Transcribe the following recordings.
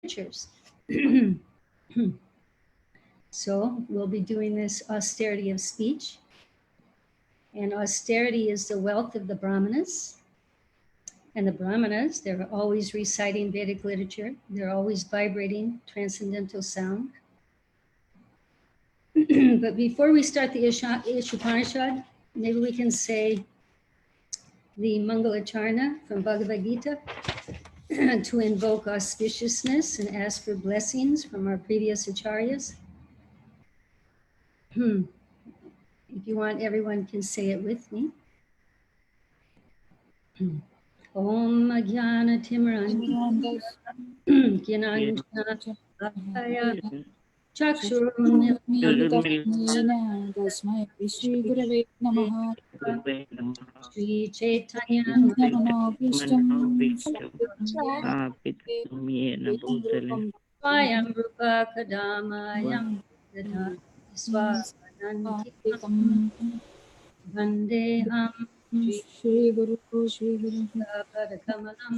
literatures. So we'll be doing this austerity of speech. And austerity is the wealth of the Brahmanas. And the Brahmanas, they're always reciting Vedic literature. They're always vibrating transcendental sound. But before we start the Ishopanishad, maybe we can say the Mangalacharna from Bhagavad Gita to invoke auspiciousness and ask for blessings from our previous acharyas. If you want, everyone can say it with me. Om Ajnana Timranda Gyananjana Chakshurunmilitam Tasmai Shri Gurave Namaha Shri Chaitanya Swayam Rupa Kadamayam Dadati Swahanantikam Vandeham Shri Guru Padakamalam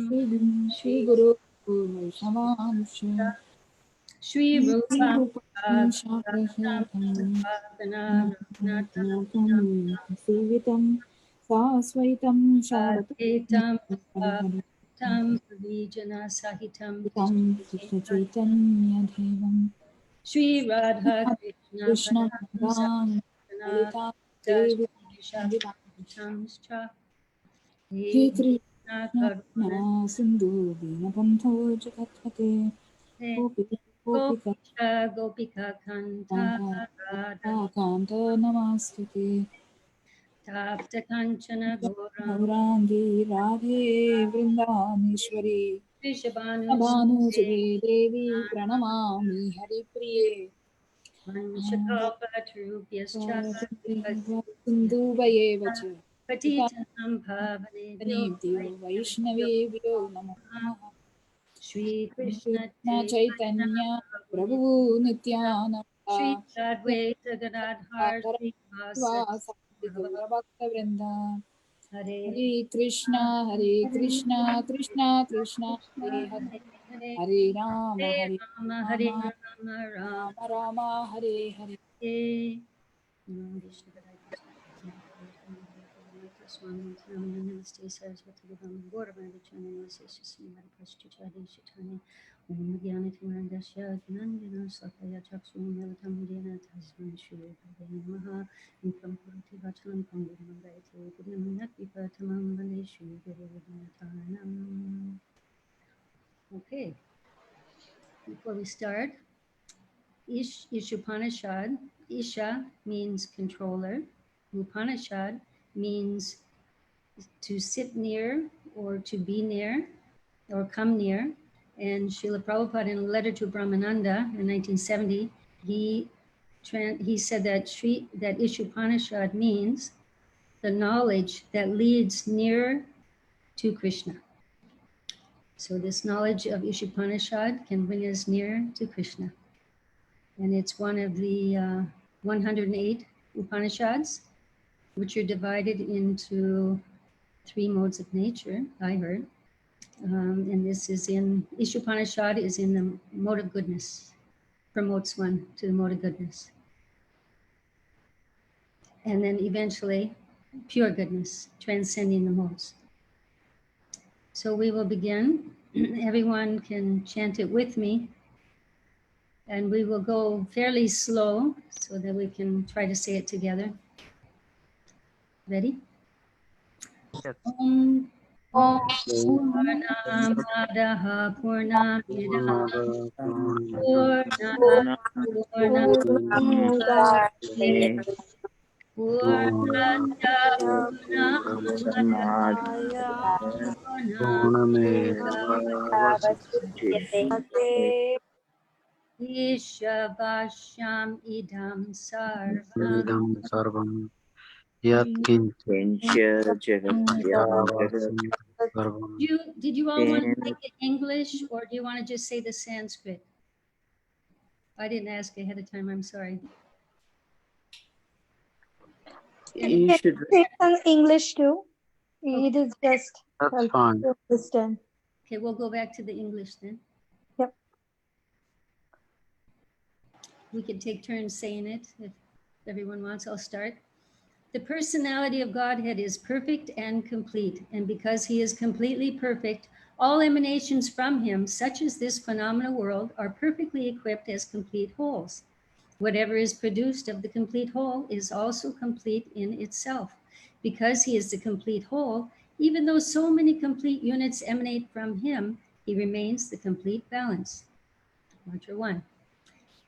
Shri Guru Vaishnavansha Shri Rupa Sivitam Sasvaitam Sadetam Tam Vijana Sahitam Krishna Chaitanya Devam Shri Radha Krishna Bhagavan Devi He Krishna Sindhu Dinabandho Jagatate Gopika Kanta Kanta Namaskate Tapta Kanchana Gaurangi Radhe Vrindameshwari Bhanu Sube Devi Pranamami Hari Priye Vanshakapatrubhyascha Sindhu Vayevacha Patitanam Bhavanebhyo Vaishnavebhyo Namaha Shri Krishna Chaitanya Prabhu Nityananda Shri Advaita Gadadhar Srivasadi Bhakta Vrinda Hare Hare Krishna Krishna Krishna Hare Hare Hare Rama Hare Rama Rama Rama Hare Hare Namaste Saraswati Devam Gauravani Chanana Sesasni Maripashtichadi Shitani Om Gyanatimandasya Gnanjana Sakaya Chaksumilatam Dena Tasman Shri Namaha Nikam Purati Vachanam Panguram Gaiti Gurnaminat Vipatamam Vande Shri Guru Vinatanam. Okay, before we start, Ishopanishad, Isha means controller, Upanishad means to sit near or to be near or come near. And Srila Prabhupada, in a letter to Brahmananda in 1970, he said that Ishopanishad means the knowledge that leads nearer to Krishna. So this knowledge of Ishopanishad can bring us nearer to Krishna. And it's one of the 108 Upanishads, which are divided into 3 modes of nature, I heard. And this is in, Ishopanishad is in the mode of goodness, promotes one to the mode of goodness. And then eventually, pure goodness, transcending the modes. So we will begin. Everyone can chant it with me. And we will go fairly slow so that we can try to say it together. Ready? Yes. Om Purnamadaha Purnamidam Purnamidam Ishavasham idam sarvam Did you all want to take the English or do you want to just say the Sanskrit? I didn't ask ahead of time, I'm sorry. You should take some English too. It is just That's fine. to understand. Okay, we'll go back to the English then. Yep. We could take turns saying it if everyone wants. I'll start. The personality of Godhead is perfect and complete, and because he is completely perfect, all emanations from him, such as this phenomenal world, are perfectly equipped as complete wholes. Whatever is produced of the complete whole is also complete in itself. Because he is the complete whole, even though so many complete units emanate from him, he remains the complete balance. Mantra 1.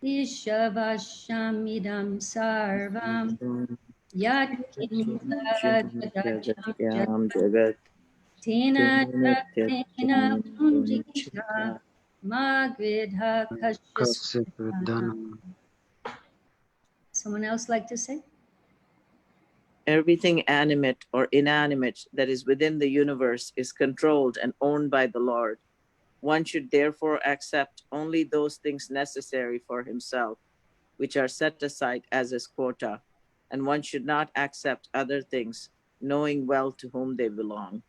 Ishavashamidam sarvam yat kincha jagacham jagat tena tena punjita magvidha kashasvadhanam. Someone else like to say? Everything animate or inanimate that is within the universe is controlled and owned by the Lord. One should therefore accept only those things necessary for himself, which are set aside as his quota, and one should not accept other things, knowing well to whom they belong.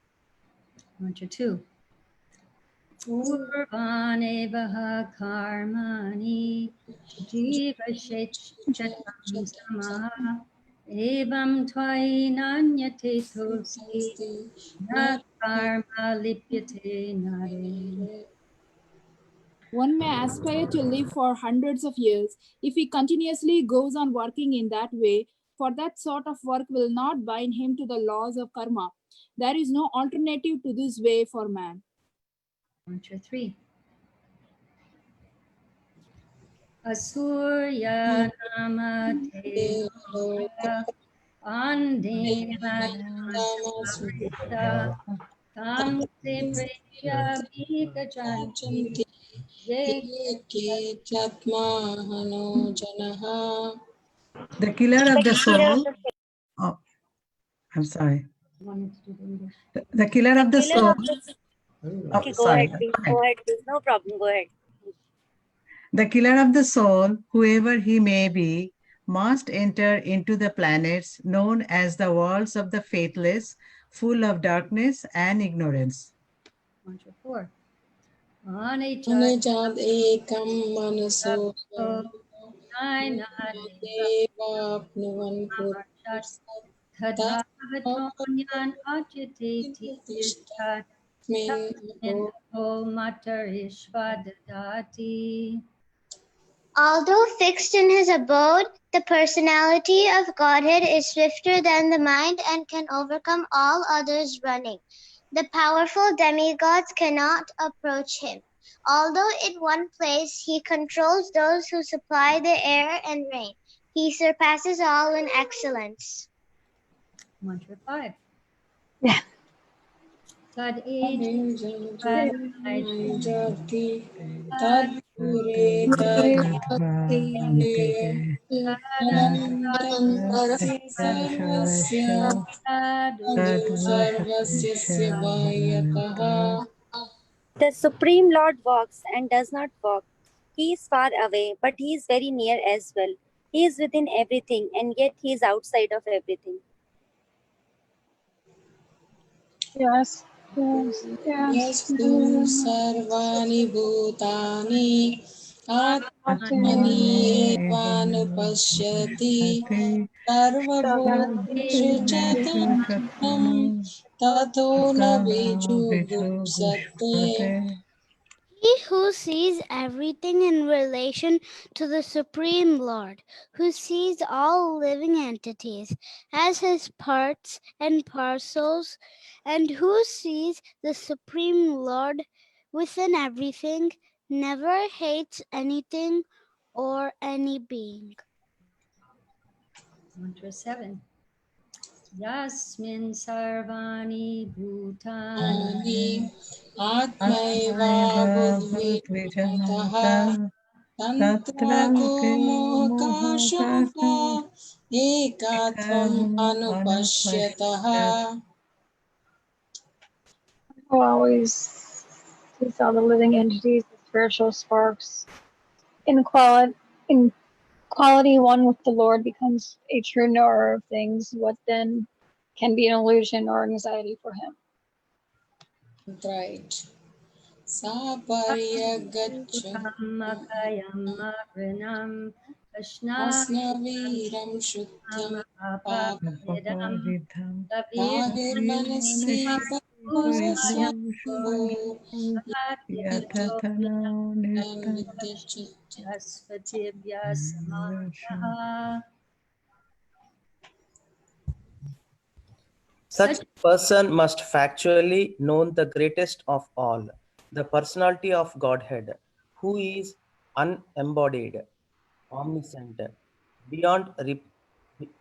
Mantra 2. Purvanevaha karmani jivashechatam samaha evam tvai nanyate tosi na karma lipyate nare. One may aspire to live for hundreds of years. If he continuously goes on working in that way, for that sort of work will not bind him to the laws of karma. There is no alternative to this way for man. Mantra 3. Asurya namate andena tamasrita tam se prejya bhikachanti ye. The killer of the soul. Oh, I'm sorry. The killer of the soul. Okay, go ahead, please. Go ahead, please. No problem. Go ahead. The killer of the soul, whoever he may be, must enter into the planets known as the worlds of the faithless, full of darkness and ignorance. Mantra 4. Anejad ekam manaso devapnuvan Tadbhavatonyan achyateti tishthat tasmin aho matar ishvadadati. Although fixed in his abode, the personality of Godhead is swifter than the mind and can overcome all others running. The powerful demigods cannot approach him. Although in one place he controls those who supply the air and rain, he surpasses all in excellence. Mantra 5. Yeah. Tad age jati tadpure tadpure sarvasya sarvasya vayataha. The Supreme Lord walks and does not walk. He is far away, but he is very near as well. He is within everything, and yet he is outside of everything. Yes. Yes. Yes. Yastu sarvani bhutani atmani evanupashyati sarvabhuteshu chatam tato na vijugupsate. He who sees everything in relation to the Supreme Lord, who sees all living entities as his parts and parcels, and who sees the Supreme Lord within everything, never hates anything or any being. Mantra 7. Yasmin sarvani bhutani Atmaiva budvijataha tantra gomohakashoka ekatvam anupashyataha. Who always sees all the living entities, the spiritual sparks. In quality, one with the Lord becomes a true knower of things. What then can be an illusion or anxiety for him? Right. Saparya gaccha makayam marinam Asnaviram Shuddham Papavidam Papavidham Bahirmanasi Bhusya Yatatana Nirtam Vidyachit. Asvatibhya Samah. Such a person must factually know the greatest of all, the personality of Godhead, who is unembodied, omniscient, beyond,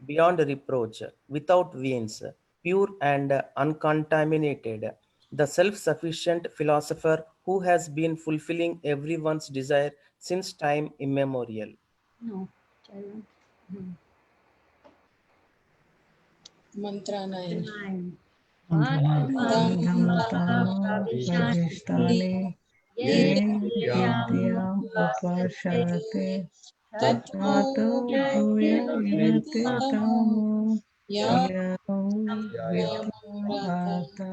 beyond reproach, without veins, pure and uncontaminated, the self-sufficient philosopher who has been fulfilling everyone's desire since time immemorial. No, Charan. Mantra 9. 9. Dam Dhamma Dhamma Padistani Ye Vidyam Upashate Tato Tato Bhuya Yate Tamo Ya Yau Vidyam Ata.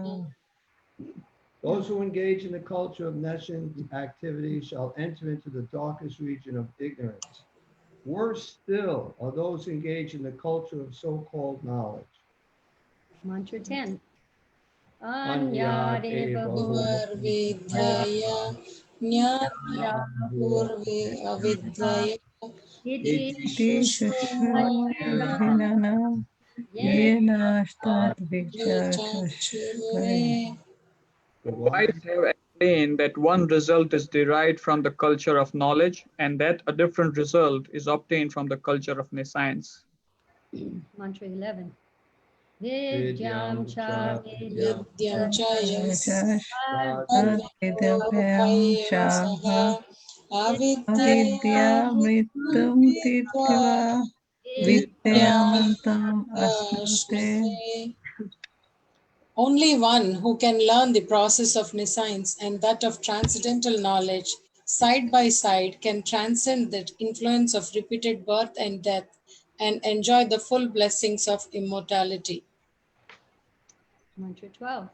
Those who engage in the culture of nascent activity shall enter into the darkest region of ignorance. Worse still are those engaged in the culture of so-called knowledge. Mantra 10. Anyad eva Vidhaya Nyata Purve Avidhaya Iti Iti Shushrumadhinana Yena Astat Vichakashkaya. The wise have explained that one result is derived from the culture of knowledge and that a different result is obtained from the culture of nescience. Mantra 11. Vidyam cha Vidyam Yash Vidyam Vidabhyam Shaha Avidya Avidya Mritum Titva Vidyamantam Asnute. Only one who can learn the process of nescience and that of transcendental knowledge side by side can transcend the influence of repeated birth and death and enjoy the full blessings of immortality. Mantra 12.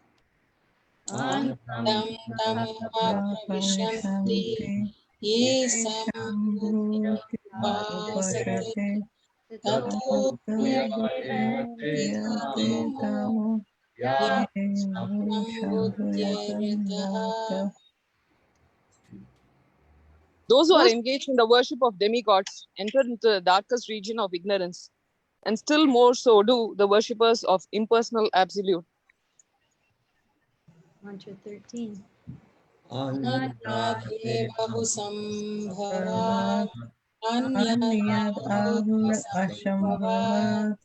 Dam Dhamma Pravishanti Ye Shambhuti Samupasate Upashate Tato Yate Tamo Shambhuyata. Those who are engaged in the worship of demigods enter into the darkest region of ignorance, and still more so do the worshippers of impersonal absolute. Mantra 13. Anyad evahu sambhavat Anyad ahur ashambhavat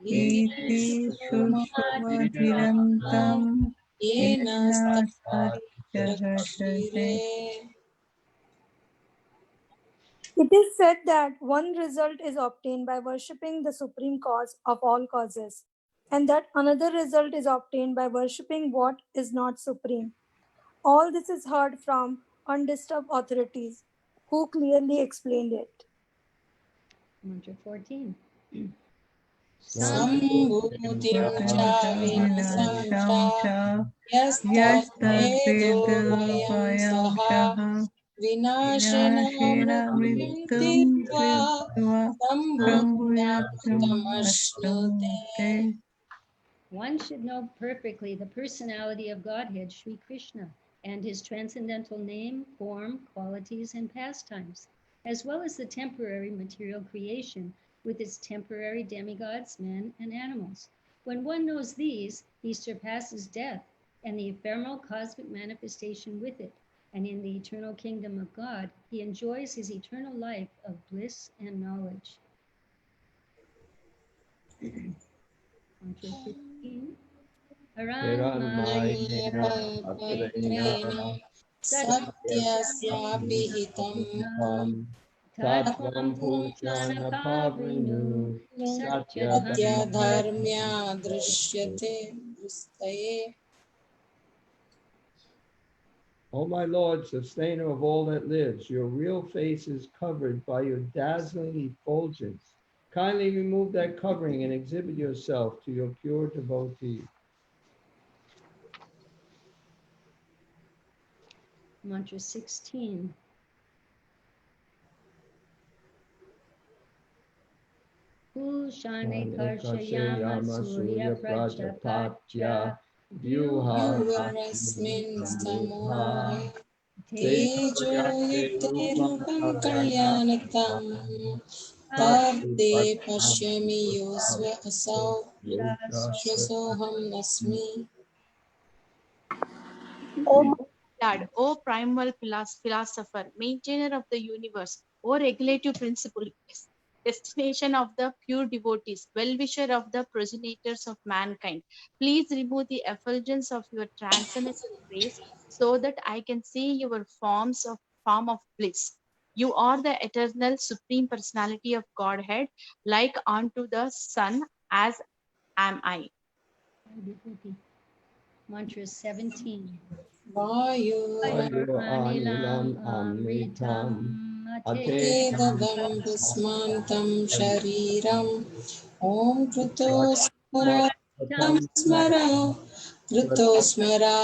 iti sushrumadhirantam yena sarikashate. It is said that one result is obtained by worshipping the supreme cause of all causes, and that another result is obtained by worshipping what is not supreme. All this is heard from undisturbed authorities who clearly explained it. Mantra 14. Sambhutim cha vinasam cha yastat vedo vayam saha vinashena Mritum mritva sambhutam ashnute. One should know perfectly the personality of Godhead, Sri Krishna, and his transcendental name, form, qualities, and pastimes, as well as the temporary material creation with its temporary demigods, men, and animals. When one knows these, he surpasses death and the ephemeral cosmic manifestation with it, and in the eternal kingdom of God, he enjoys his eternal life of bliss and knowledge. Mantra 15. Satyasyabihitam Tattvam Bhujanapavrinu Satya dharmya drishyate vistaye. O my Lord, sustainer of all that lives, your real face is covered by your dazzling effulgence. Kindly remove that covering and exhibit yourself to your pure devotee. Mantra 16. Purushane Karshayama Surya Prajapatya Vyuharasmin Samohe Tejo Yukte Rupam Kalyanatam Tarte Pashyami Yosva Asau Shasoham Asmi. O my Lord, O primal philosopher, maintainer of the universe, O regulative principle, destination of the pure devotees, well-wisher of the progenitors of mankind, please remove the effulgence of your transcendental grace so that I can see your form of bliss. You are the eternal supreme personality of Godhead, like unto the sun as am I. Mantra 17. Anilam Amritam Atedadam Vismantam Shariram Om Krutosmara Kritam Smara Krutosmara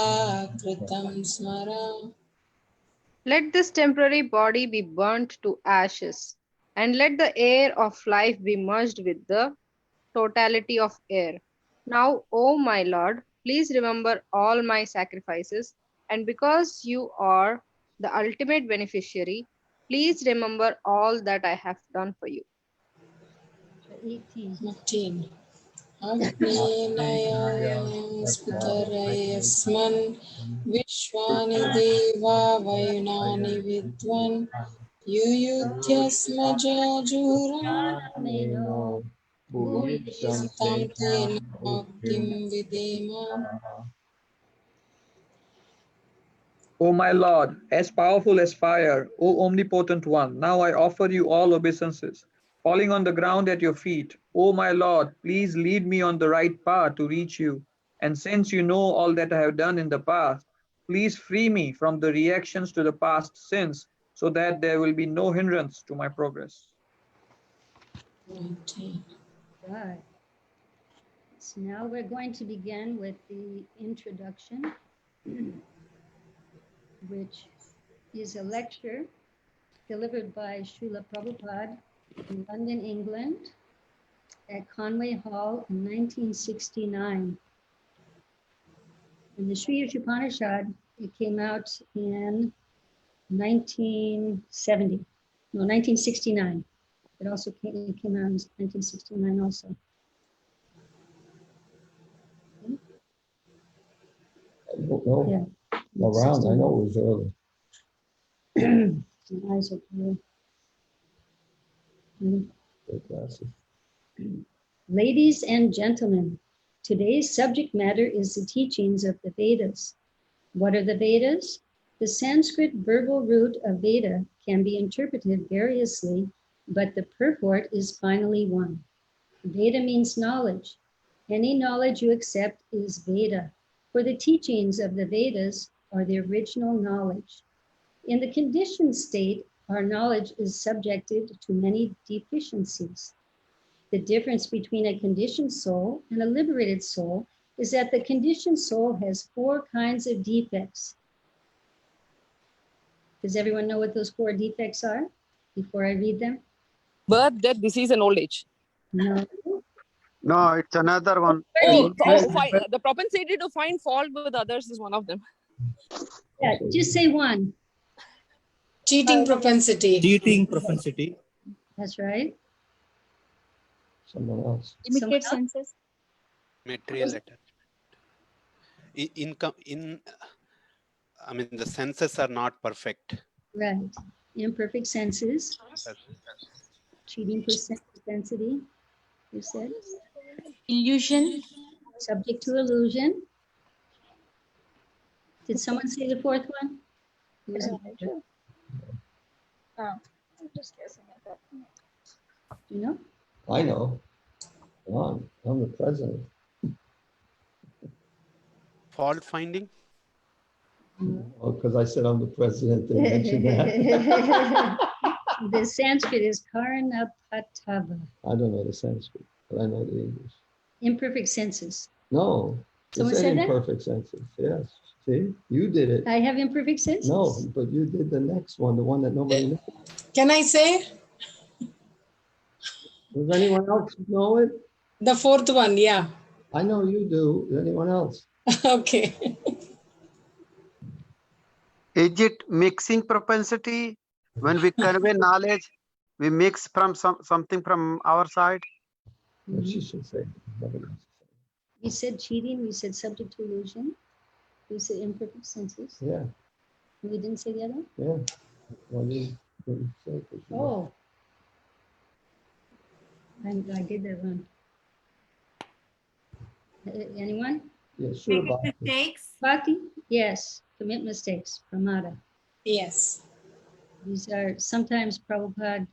Kritam Smara. Let this temporary body be burnt to ashes, and let the air of life be merged with the totality of air. Now, O my Lord, please remember all my sacrifices, and because you are the ultimate beneficiary, please remember all that I have done for you. 18. Agninayam Spitarayasman Vishwani Deva Vayunani Vidwan Yuyutyasmaja Juram Bhuvistam Tena Kim Videma. O my Lord, as powerful as fire, O omnipotent one, now I offer you all obeisances. Falling on the ground at your feet, O my Lord, please lead me on the right path to reach you. And since you know all that I have done in the past, please free me from the reactions to the past sins so that there will be no hindrance to my progress. 19. Right. So now we're going to begin with the introduction, which is a lecture delivered by Srila Prabhupada in London, England, at Conway Hall in 1969. And the Sri Upanishad, it came out in 1970, no, 1969. It also came out in 1969 also. I don't know. Yeah. Around, I know it was early. My eyes are blue. Good glasses. Ladies and gentlemen, today's subject matter is the teachings of the Vedas. What are the Vedas? The Sanskrit verbal root of Veda can be interpreted variously, but the purport is finally one. Veda means knowledge. Any knowledge you accept is Veda, for the teachings of the Vedas are the original knowledge. In the conditioned state, our knowledge is subjected to many deficiencies. The difference between a conditioned soul and a liberated soul is that the conditioned soul has 4 kinds of defects. Does everyone know what those 4 defects are before I read them? Birth, death, disease, and old age. No. No, it's another one. The propensity to find fault with others is one of them. Yeah, just say one. Cheating propensity. Cheating propensity. That's right. Someone else. Limited senses. Material attachment. I mean, the senses are not perfect. Right. Imperfect senses. Cheating propensity, you said. Illusion. Subject to illusion. Did someone say the 4th one? Who was it? Oh, I'm just guessing at that point. Do you know? I know. Come on, I'm the president. Fault finding? Oh, because I said I'm the president, they mentioned that. The Sanskrit is Karnapatava. I don't know the Sanskrit, but I know the English. Imperfect senses. No, Someone it's said that? imperfect senses. Yes. See, you did it. I have imperfect senses? No, but you did the next one, the one that nobody knows. Can I say? Does anyone else know it? The fourth one, yeah. I know you do. Does anyone else? Okay. Is it mixing propensity? When we convey knowledge, we mix from something from our side? What she should say. We said cheating, we said subject to illusion, we said imperfect senses. Yeah. We didn't say the other one? Yeah. Well, you say, Oh. I did that one. Anyone? Yeah, sure. Mistakes? Bhakti? Yes. Commit mistakes. Pramada. Yes. These are sometimes Prabhupada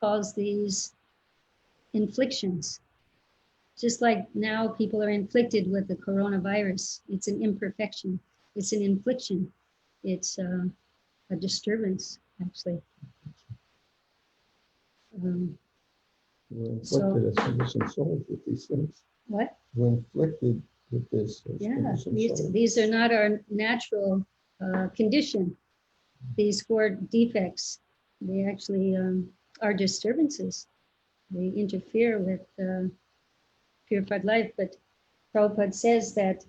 calls these inflictions. Just like now people are inflicted with the coronavirus. It's an imperfection. It's an infliction. It's a disturbance, actually. We're inflicted as conditioned souls with these things. What? We're inflicted with this. As Yeah, conditioned souls. these are not our natural condition. These four defects, they actually are disturbances. They interfere with purified life. But Prabhupada says that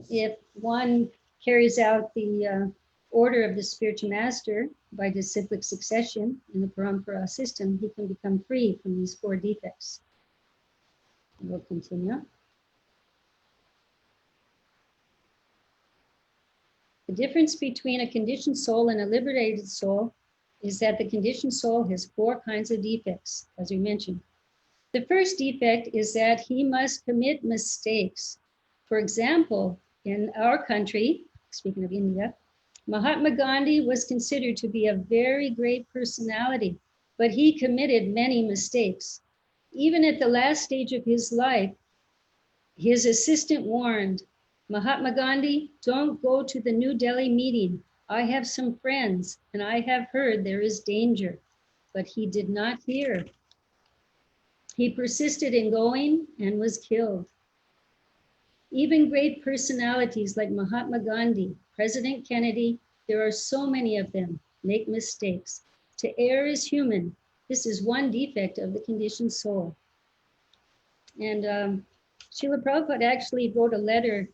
if one carries out the order of the spiritual master by disciplic succession in the parampara system, he can become free from these four defects. We'll continue. The difference between a conditioned soul and a liberated soul is that the conditioned soul has four kinds of defects, as we mentioned. The first defect is that he must commit mistakes. For example, in our country, speaking of India, Mahatma Gandhi was considered to be a very great personality, but he committed many mistakes. Even at the last stage of his life, his assistant warned, Mahatma Gandhi, don't go to the New Delhi meeting. I have some friends and I have heard there is danger, but he did not hear. He persisted in going and was killed. Even great personalities like Mahatma Gandhi, President Kennedy, there are so many of them, make mistakes. To err is human. This is one defect of the conditioned soul. And Srila Prabhupada actually wrote a letter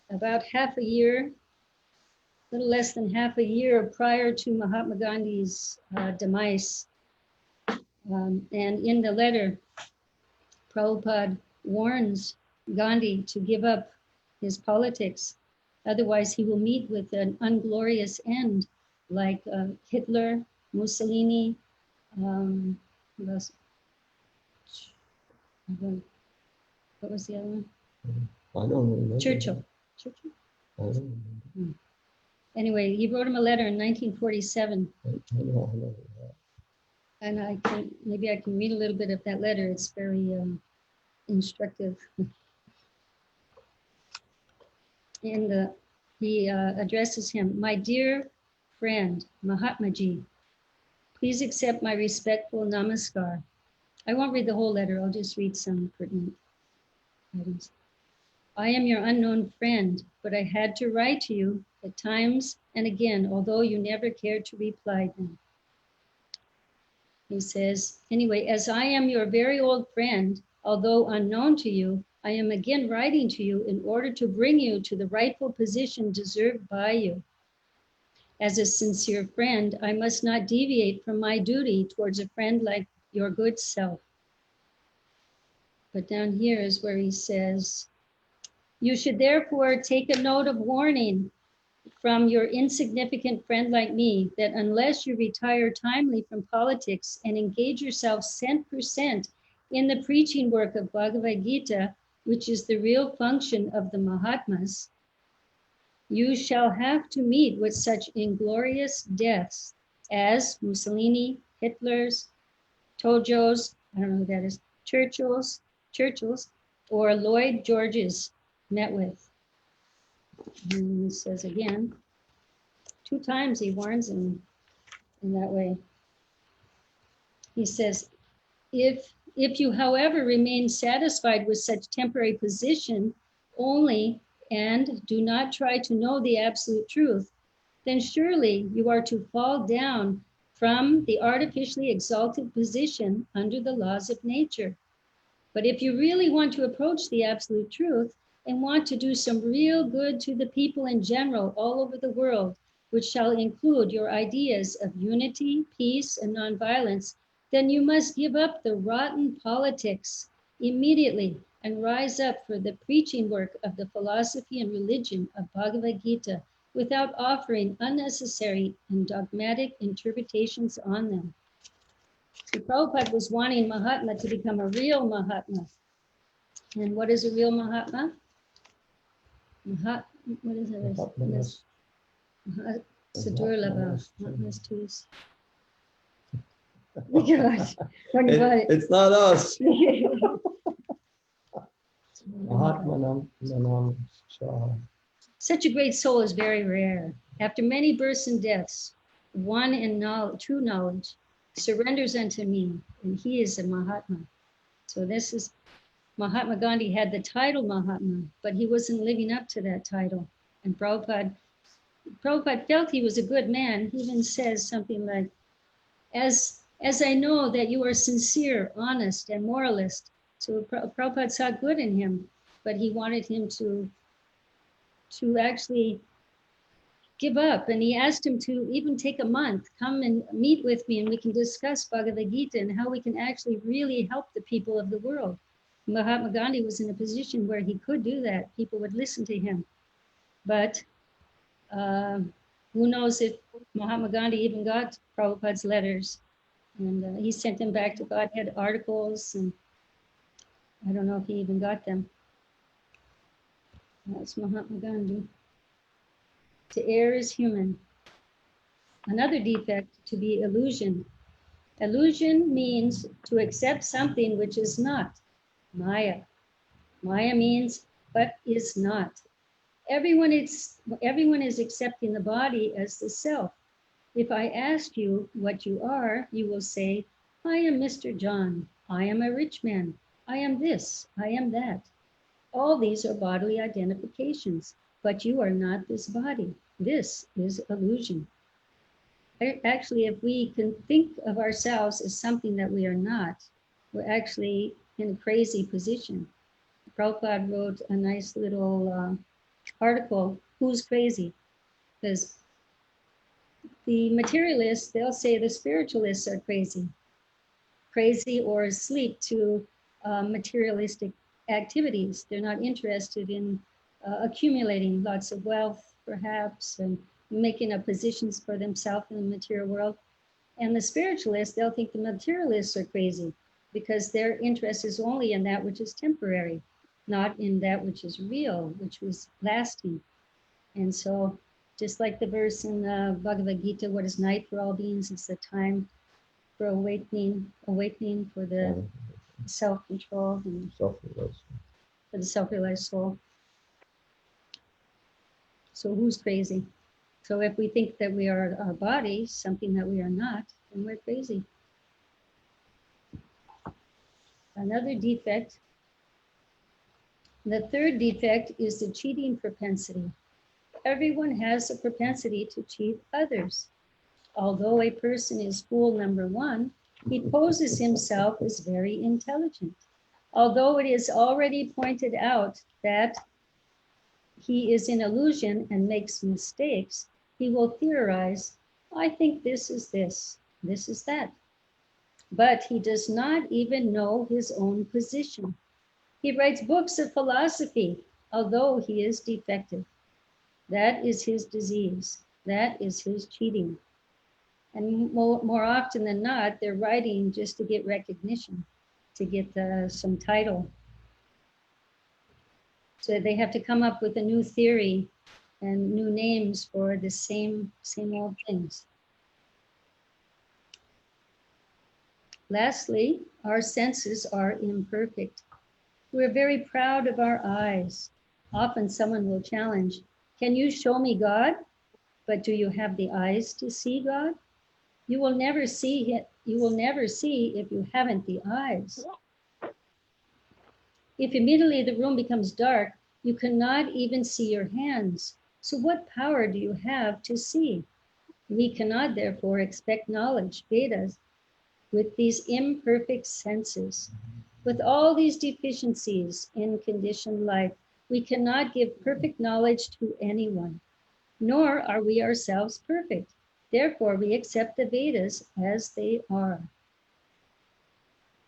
about half a year, a little less than half a year prior to Mahatma Gandhi's demise. And in the letter, Prabhupada warns Gandhi to give up his politics. Otherwise, he will meet with an unglorious end, like Hitler, Mussolini, who else? What was the other one? I don't remember. Churchill. Churchill? I don't remember. Anyway, he wrote him a letter in 1947. I know. And maybe I can read a little bit of that letter. It's very instructive. And he addresses him, my dear friend, Mahatmaji, please accept my respectful namaskar. I won't read the whole letter. I'll just read some pertinent items. I am your unknown friend, but I had to write to you at times and again, although you never cared to reply then. He says, anyway, as I am your very old friend, although unknown to you, I am again writing to you in order to bring you to the rightful position deserved by you. As a sincere friend, I must not deviate from my duty towards a friend like your good self. But down here is where he says, you should therefore take a note of warning from your insignificant friend like me that unless you retire timely from politics and engage yourself 100% in the preaching work of Bhagavad Gita, which is the real function of the Mahatmas, you shall have to meet with such inglorious deaths as Mussolini, Hitler's, Tojos, I don't know who that is, Churchill's, or Lloyd George's met with. And he says again, 2 times he warns him in that way. He says, if you, however, remain satisfied with such temporary position only and do not try to know the absolute truth, then surely you are to fall down from the artificially exalted position under the laws of nature. But if you really want to approach the absolute truth and want to do some real good to the people in general all over the world, which shall include your ideas of unity, peace, and nonviolence, then you must give up the rotten politics immediately and rise up for the preaching work of the philosophy and religion of Bhagavad Gita without offering unnecessary and dogmatic interpretations on them. See, Prabhupada was wanting Mahatma to become a real Mahatma. And what is a real Mahatma? What is it? Sadurlabha. Mahatma's tools. Gosh, It's not us. Mahatmanam Nanam Shah. Such a great soul is very rare. After many births and deaths, one in true knowledge surrenders unto me, and he is a Mahatma. So this is, Mahatma Gandhi had the title Mahatma, but he wasn't living up to that title. And Prabhupada felt he was a good man. He even says something like, as I know that you are sincere, honest, and moralist. So Prabhupada saw good in him, but he wanted him to actually give up. And he asked him to even take a month, come and meet with me, and we can discuss Bhagavad Gita and how we can actually really help the people of the world. Mahatma Gandhi was in a position where he could do that. People would listen to him. But who knows if Mahatma Gandhi even got Prabhupada's letters. And he sent them back to Godhead articles, and I don't know if he even got them. That's Mahatma Gandhi. To err is human. Another defect, to be illusion. Illusion means to accept something which is not. Maya. Maya means but is not. Everyone is accepting the body as the self. If I ask you what you are, you will say, I am Mr. John. I am a rich man. I am this. I am that. All these are bodily identifications, but you are not this body. This is illusion. Actually, if we can think of ourselves as something that we are not, we're actually in a crazy position. Prabhupada wrote a nice little article, Who's Crazy? Because the materialists, they'll say the spiritualists are crazy or asleep to materialistic activities. They're not interested in accumulating lots of wealth, perhaps, and making up positions for themselves in the material world. And the spiritualists, they'll think the materialists are crazy because their interest is only in that which is temporary, not in that which is real, which was lasting. And so, just like the verse in Bhagavad Gita, what is night for all beings is the time for awakening for the self-control and for the self-realized soul. So who's crazy? So if we think that we are our body, something that we are not, then we're crazy. Another defect, the third defect is the cheating propensity. Everyone has a propensity to cheat others. Although a person is fool number one, he poses himself as very intelligent. Although it is already pointed out that he is in illusion and makes mistakes, he will theorize, I think this is this is that. But he does not even know his own position. He writes books of philosophy, although he is defective. That is his disease. That is his cheating. And more often than not, they're writing just to get recognition, to get some title. So they have to come up with a new theory and new names for the same old things. Lastly, our senses are imperfect. We're very proud of our eyes. Often someone will challenge, can you show me God? But do you have the eyes to see God? You will never see it. You will never see if you haven't the eyes. If immediately the room becomes dark, you cannot even see your hands. So what power do you have to see? We cannot therefore expect knowledge, Vedas, with these imperfect senses. With all these deficiencies in conditioned life, we cannot give perfect knowledge to anyone, nor are we ourselves perfect. Therefore, we accept the Vedas as they are.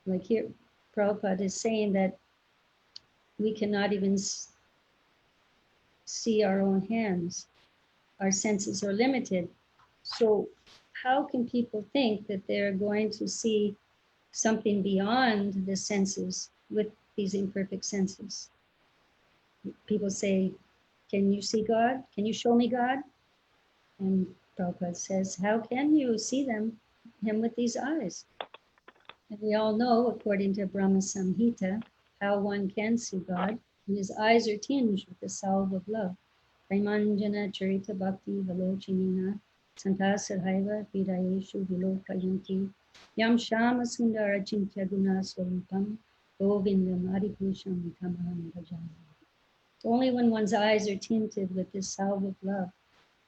Like here, Prabhupada is saying that we cannot even see our own hands. Our senses are limited. So how can people think that they're going to see something beyond the senses with these imperfect senses? People say, can you see God? Can you show me God? And Prabhupada says, how can you see him with these eyes? And we all know, according to Brahma Samhita, how one can see God. And his eyes are tinged with the salve of love. Praimanjana Charita Bhakti Valochinina Santasarhaiva Vidayeshu Vilokayanti Yam Shama Sundara Chintya Guna Swarupam Govindam Adipusham Kamaham Bhajami. Only when one's eyes are tinted with this salve of love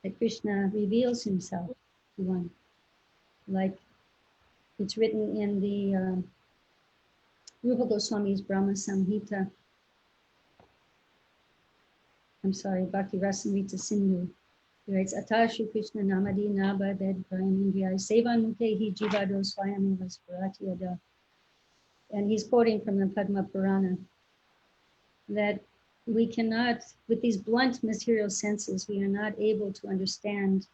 that Krishna reveals himself to one. Like it's written in the Rupa Goswami's Brahma Samhita. I'm sorry, Bhakti Rasamrita Sindhu. He writes, Atashi Krishna Namadi Naba Ved Prayamindriya Sevan Mukhehi Jivado Swayam Vasparati Ada. And he's quoting from the Padma Purana that we cannot, with these blunt material senses, we are not able to understand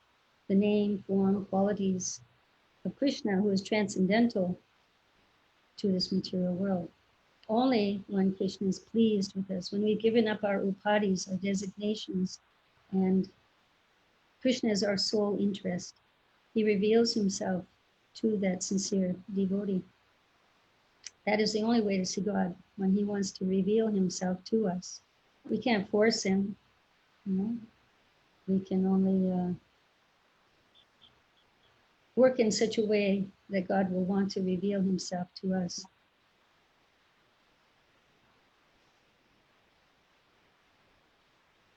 the name, form, qualities of Krishna, who is transcendental to this material world. Only when Krishna is pleased with us, when we've given up our upadhis, our designations, and Krishna is our sole interest, he reveals himself to that sincere devotee. That is the only way to see God, when he wants to reveal himself to us. We can't force him, you know? We can only work in such a way that God will want to reveal himself to us.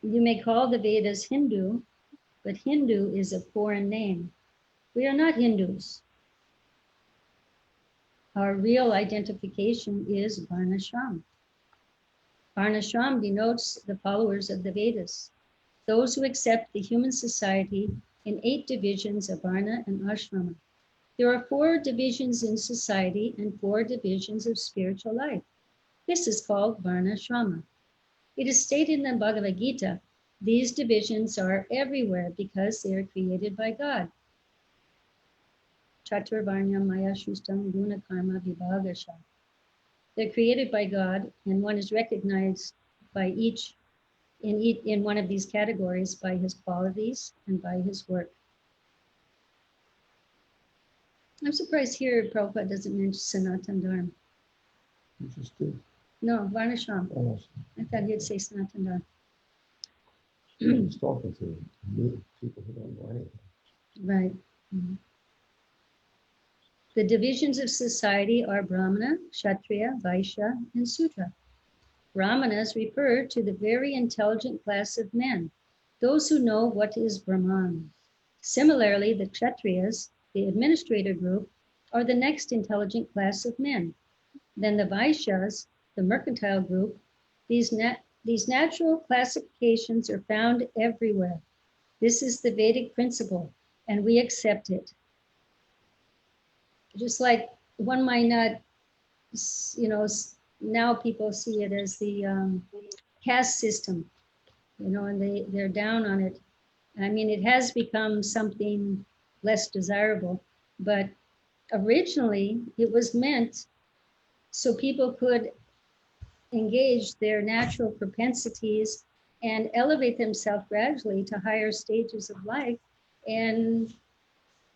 You may call the Vedas Hindu, but Hindu is a foreign name. We are not Hindus. Our real identification is Varnashram. Varnashram denotes the followers of the Vedas, those who accept the human society in 8 divisions of Varna and Ashrama. There are 4 divisions in society and 4 divisions of spiritual life. This is called Varnashrama. It is stated in the Bhagavad Gita, these divisions are everywhere because they are created by God. Chaturvarnyam Maya Shustam Guna Karma Vibhagasha. They're created by God, and one is recognized by each in one of these categories by his qualities and by his work. I'm surprised here Prabhupada doesn't mention Sanatan Dharma. You just did. No, Varnashram. Oh, I thought he'd say Sanatan Dharma. he's talking to people who don't know anything. Right. Mhm. The divisions of society are Brahmana, Kshatriya, Vaishya, and Sudra. Brahmanas refer to the very intelligent class of men, those who know what is Brahman. Similarly, the Kshatriyas, the administrator group, are the next intelligent class of men. Then the Vaishyas, the mercantile group, these natural classifications are found everywhere. This is the Vedic principle, and we accept it. Just like one might not, you know, now people see it as the caste system, you know, and they're down on it. I mean, it has become something less desirable, but originally it was meant so people could engage their natural propensities and elevate themselves gradually to higher stages of life and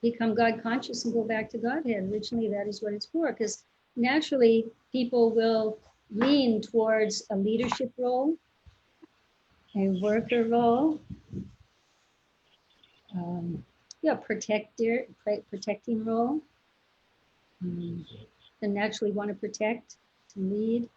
become God conscious and go back to Godhead. Originally, that is what it's for, because naturally people will lean towards a leadership role, a worker role, protecting role. They naturally want to protect, to lead.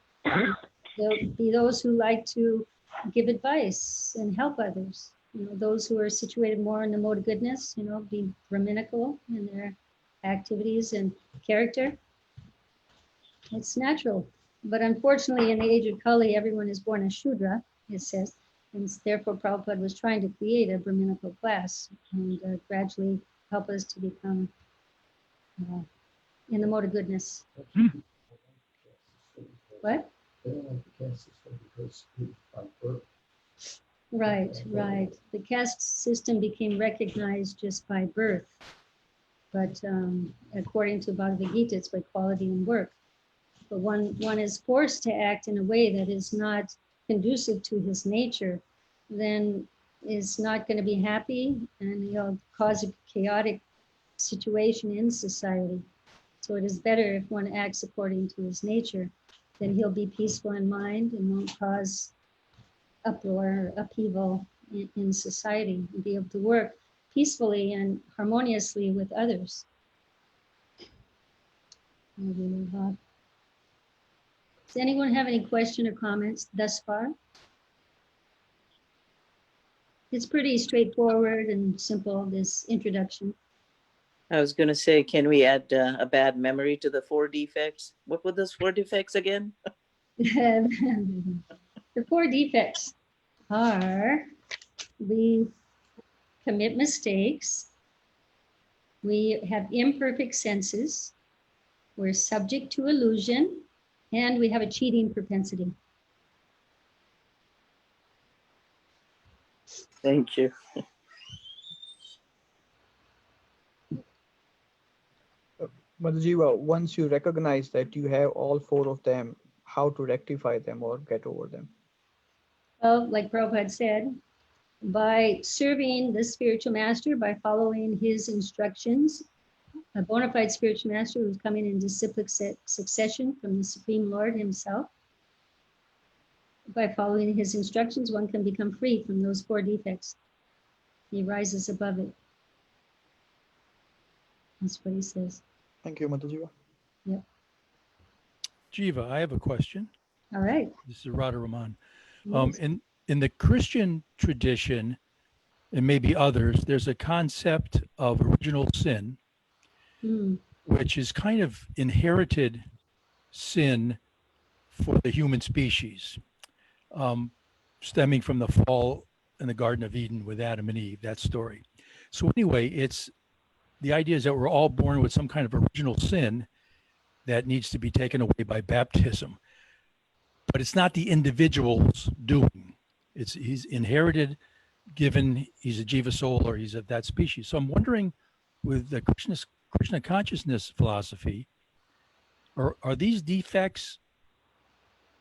There'll be those who like to give advice and help others. those who are situated more in the mode of goodness, be Brahminical in their activities and character. It's natural. But unfortunately, in the age of Kali, everyone is born a Shudra, it says. And therefore, Prabhupada was trying to create a Brahminical class and gradually help us to become in the mode of goodness. What? They don't like the caste system because by birth. Right. The caste system became recognized just by birth. But according to Bhagavad Gita, it's by quality and work. But one is forced to act in a way that is not conducive to his nature, then is not going to be happy, and he'll cause a chaotic situation in society. So it is better if one acts according to his nature, then he'll be peaceful in mind and won't cause uproar or upheaval in society, and be able to work peacefully and harmoniously with others. Does anyone have any question or comments thus far? It's pretty straightforward and simple, this introduction. I was going to say, can we add a bad memory to the 4 defects? What were those 4 defects again? The 4 defects are: we commit mistakes, we have imperfect senses, we're subject to illusion, and we have a cheating propensity. Thank you. Mataji, once you recognize that you have all 4 of them, how to rectify them or get over them? Well, like Prabhupada said, by serving the spiritual master, by following his instructions, a bona fide spiritual master who's coming in disciplic succession from the Supreme Lord himself. By following his instructions, one can become free from those 4 defects. He rises above it. That's what he says. Thank you, Mataji. Yep. Jiva, I have a question. All right. This is Radha Raman. Yes. In the Christian tradition, and maybe others, there's a concept of original sin, which is kind of inherited sin for the human species, stemming from the fall in the Garden of Eden with Adam and Eve, that story. So anyway, the idea is that we're all born with some kind of original sin that needs to be taken away by baptism. But it's not the individual's doing. He's inherited, given he's a Jiva soul or he's of that species. So I'm wondering, with the Krishna consciousness philosophy, are these defects,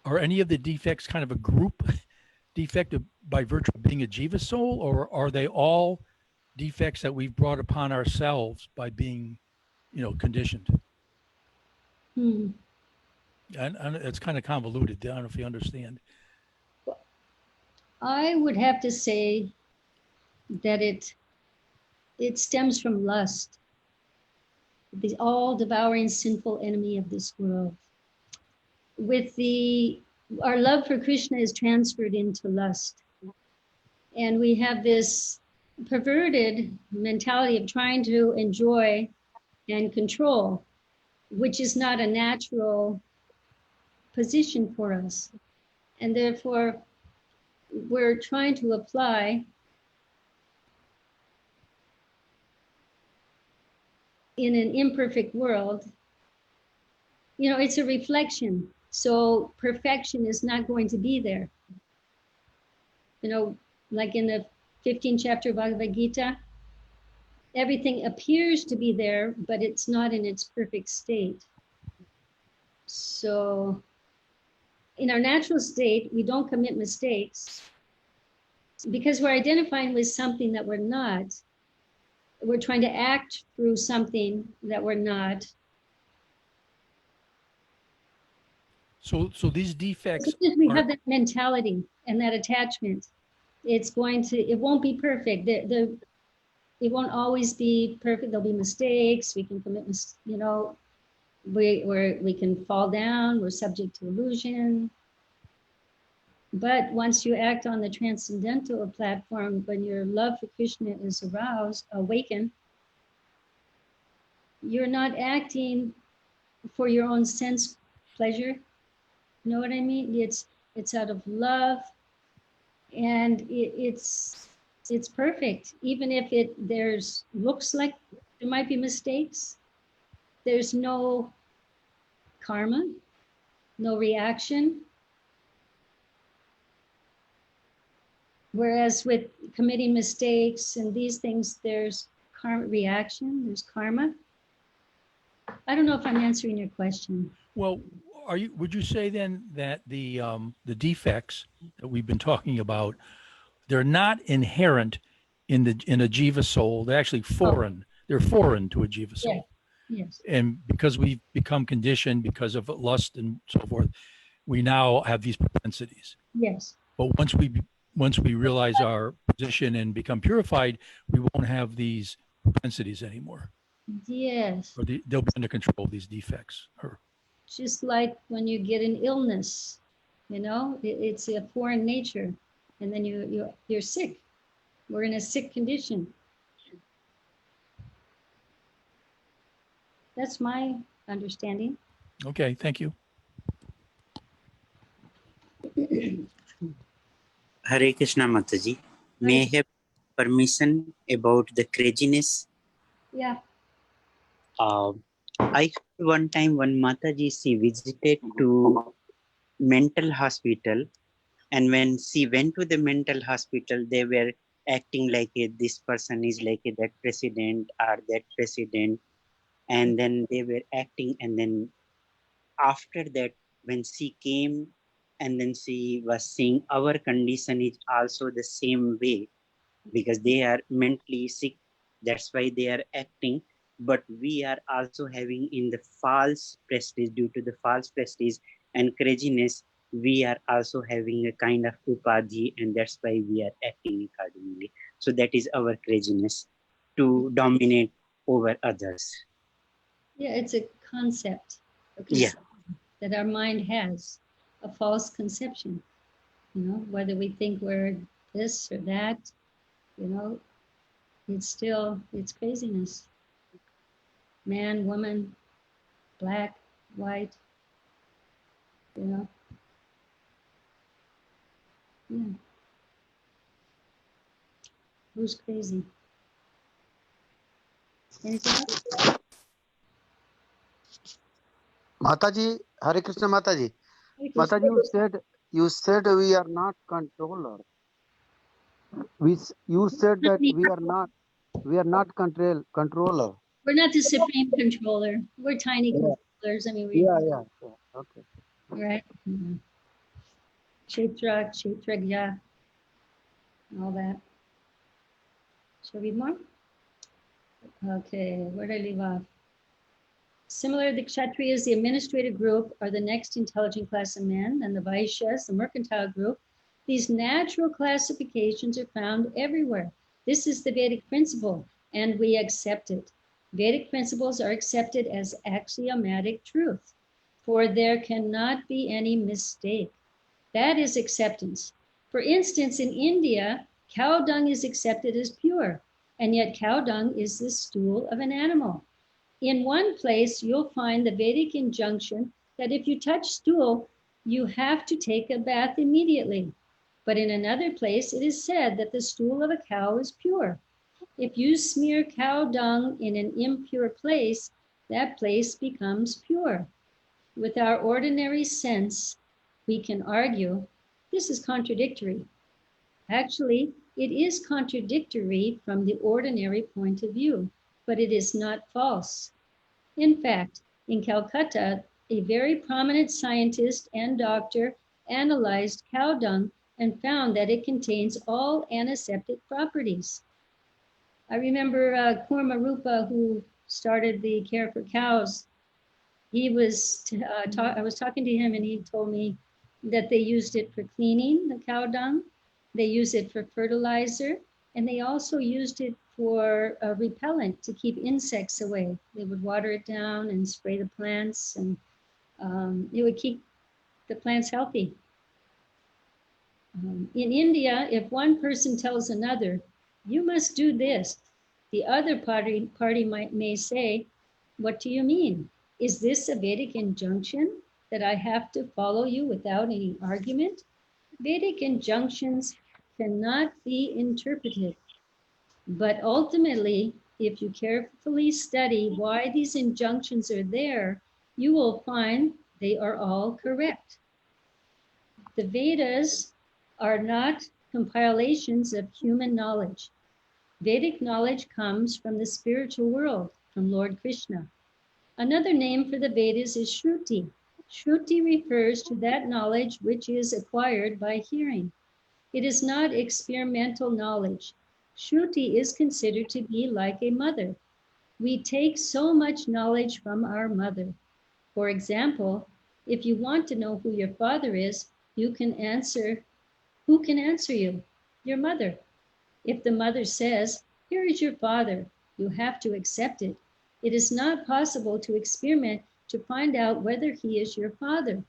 are any of the defects kind of a group defect by virtue of being a Jiva soul, or are they all defects that we've brought upon ourselves by being, conditioned? And it's kind of convoluted. I don't know if you understand. I would have to say that it stems from lust, the all-devouring sinful enemy of this world. Our love for Krishna is transferred into lust. And we have this perverted mentality of trying to enjoy and control, which is not a natural position for us. And therefore, we're trying to apply in an imperfect world. It's a reflection. So perfection is not going to be there. Like in the 15th chapter of Bhagavad Gita, everything appears to be there, but it's not in its perfect state. So in our natural state, we don't commit mistakes because we're identifying with something that we're not. We're trying to act through something that we're not. So these defects. We have that mentality and that attachment. It won't be perfect. It won't always be perfect. There'll be mistakes. We can commit, we can fall down. We're subject to illusion. But once you act on the transcendental platform, when your love for Krishna is awakened, you're not acting for your own sense pleasure. You know what I mean? It's out of love, and it's perfect. Even if there's looks like there might be mistakes, there's no karma, no reaction. Whereas with committing mistakes and these things, there's karma reaction, there's karma. I don't know if I'm answering your question. Well, would you say then that the defects that we've been talking about, they're not inherent in a Jiva soul? They're actually foreign. They're foreign to a Jiva soul. Yes. And because we've become conditioned because of lust and so forth, we now have these propensities. Yes. But once we realize our position and become purified, we won't have these propensities anymore. Yes. Or they'll be under control, these defects. Just like when you get an illness, you know, it's a foreign nature, and then you're sick. We're in a sick condition. That's my understanding. Okay, thank you. Hare Krishna, Mataji. May I have permission about the craziness? Yeah. I heard one time when Mataji, she visited to mental hospital, and when she went to the mental hospital, they were acting like this person is like that president or that president, and then they were acting, and then after that, when she came, and then she was saying our condition is also the same way, because they are mentally sick, that's why they are acting, but we are also having in the false prestige, due to the false prestige and craziness, we are also having a kind of upadhi, and that's why we are acting accordingly. So that is our craziness, to dominate over others. Yeah, it's a concept. Yeah. That our mind has, a false conception. You know, whether we think we're this or that, you know, it's craziness. Man, woman, black, white, you know. Yeah. Who's crazy? Anything else? Mataji, Hare Krishna Mataji. Mataji, you said we are not controller. You said that we are not controller. We're not the supreme controller. We're tiny controllers. I mean, Yeah. Okay. Right? Kshetra, Kshetragya, all that. Shall we read more? Okay, where did I leave off? Similar, the Kshatriyas, the administrative group, are the next intelligent class of men, and the Vaishyas, the mercantile group. These natural classifications are found everywhere. This is the Vedic principle, and we accept it. Vedic principles are accepted as axiomatic truth, for there cannot be any mistake. That is acceptance. For instance, in India, cow dung is accepted as pure, and yet cow dung is the stool of an animal. In one place, you'll find the Vedic injunction that if you touch stool, you have to take a bath immediately. But in another place, it is said that the stool of a cow is pure. If you smear cow dung in an impure place, that place becomes pure. With our ordinary sense, we can argue this is contradictory. Actually, it is contradictory from the ordinary point of view, but it is not false. In fact, in Calcutta, a very prominent scientist and doctor analyzed cow dung and found that it contains all antiseptic properties. I remember Kurma Rupa, who started the Care for Cows. He was, I was talking to him, and he told me that they used it for cleaning the cow dung. They use it for fertilizer, and they also used it for a repellent to keep insects away. They would water it down and spray the plants, and it would keep the plants healthy. In India, if one person tells another, you must do this, the other party may say, what do you mean? Is this a Vedic injunction that I have to follow you without any argument? Vedic injunctions cannot be interpreted. But ultimately, if you carefully study why these injunctions are there, you will find they are all correct. The Vedas are not compilations of human knowledge. Vedic knowledge comes from the spiritual world, from Lord Krishna. Another name for the Vedas is Shruti. Shruti refers to that knowledge which is acquired by hearing. It is not experimental knowledge. Shruti is considered to be like a mother. We take so much knowledge from our mother. For example, if you want to know who your father is, you can answer, who can answer you? Your mother. If the mother says, here is your father, you have to accept it. It is not possible to experiment to find out whether he is your father.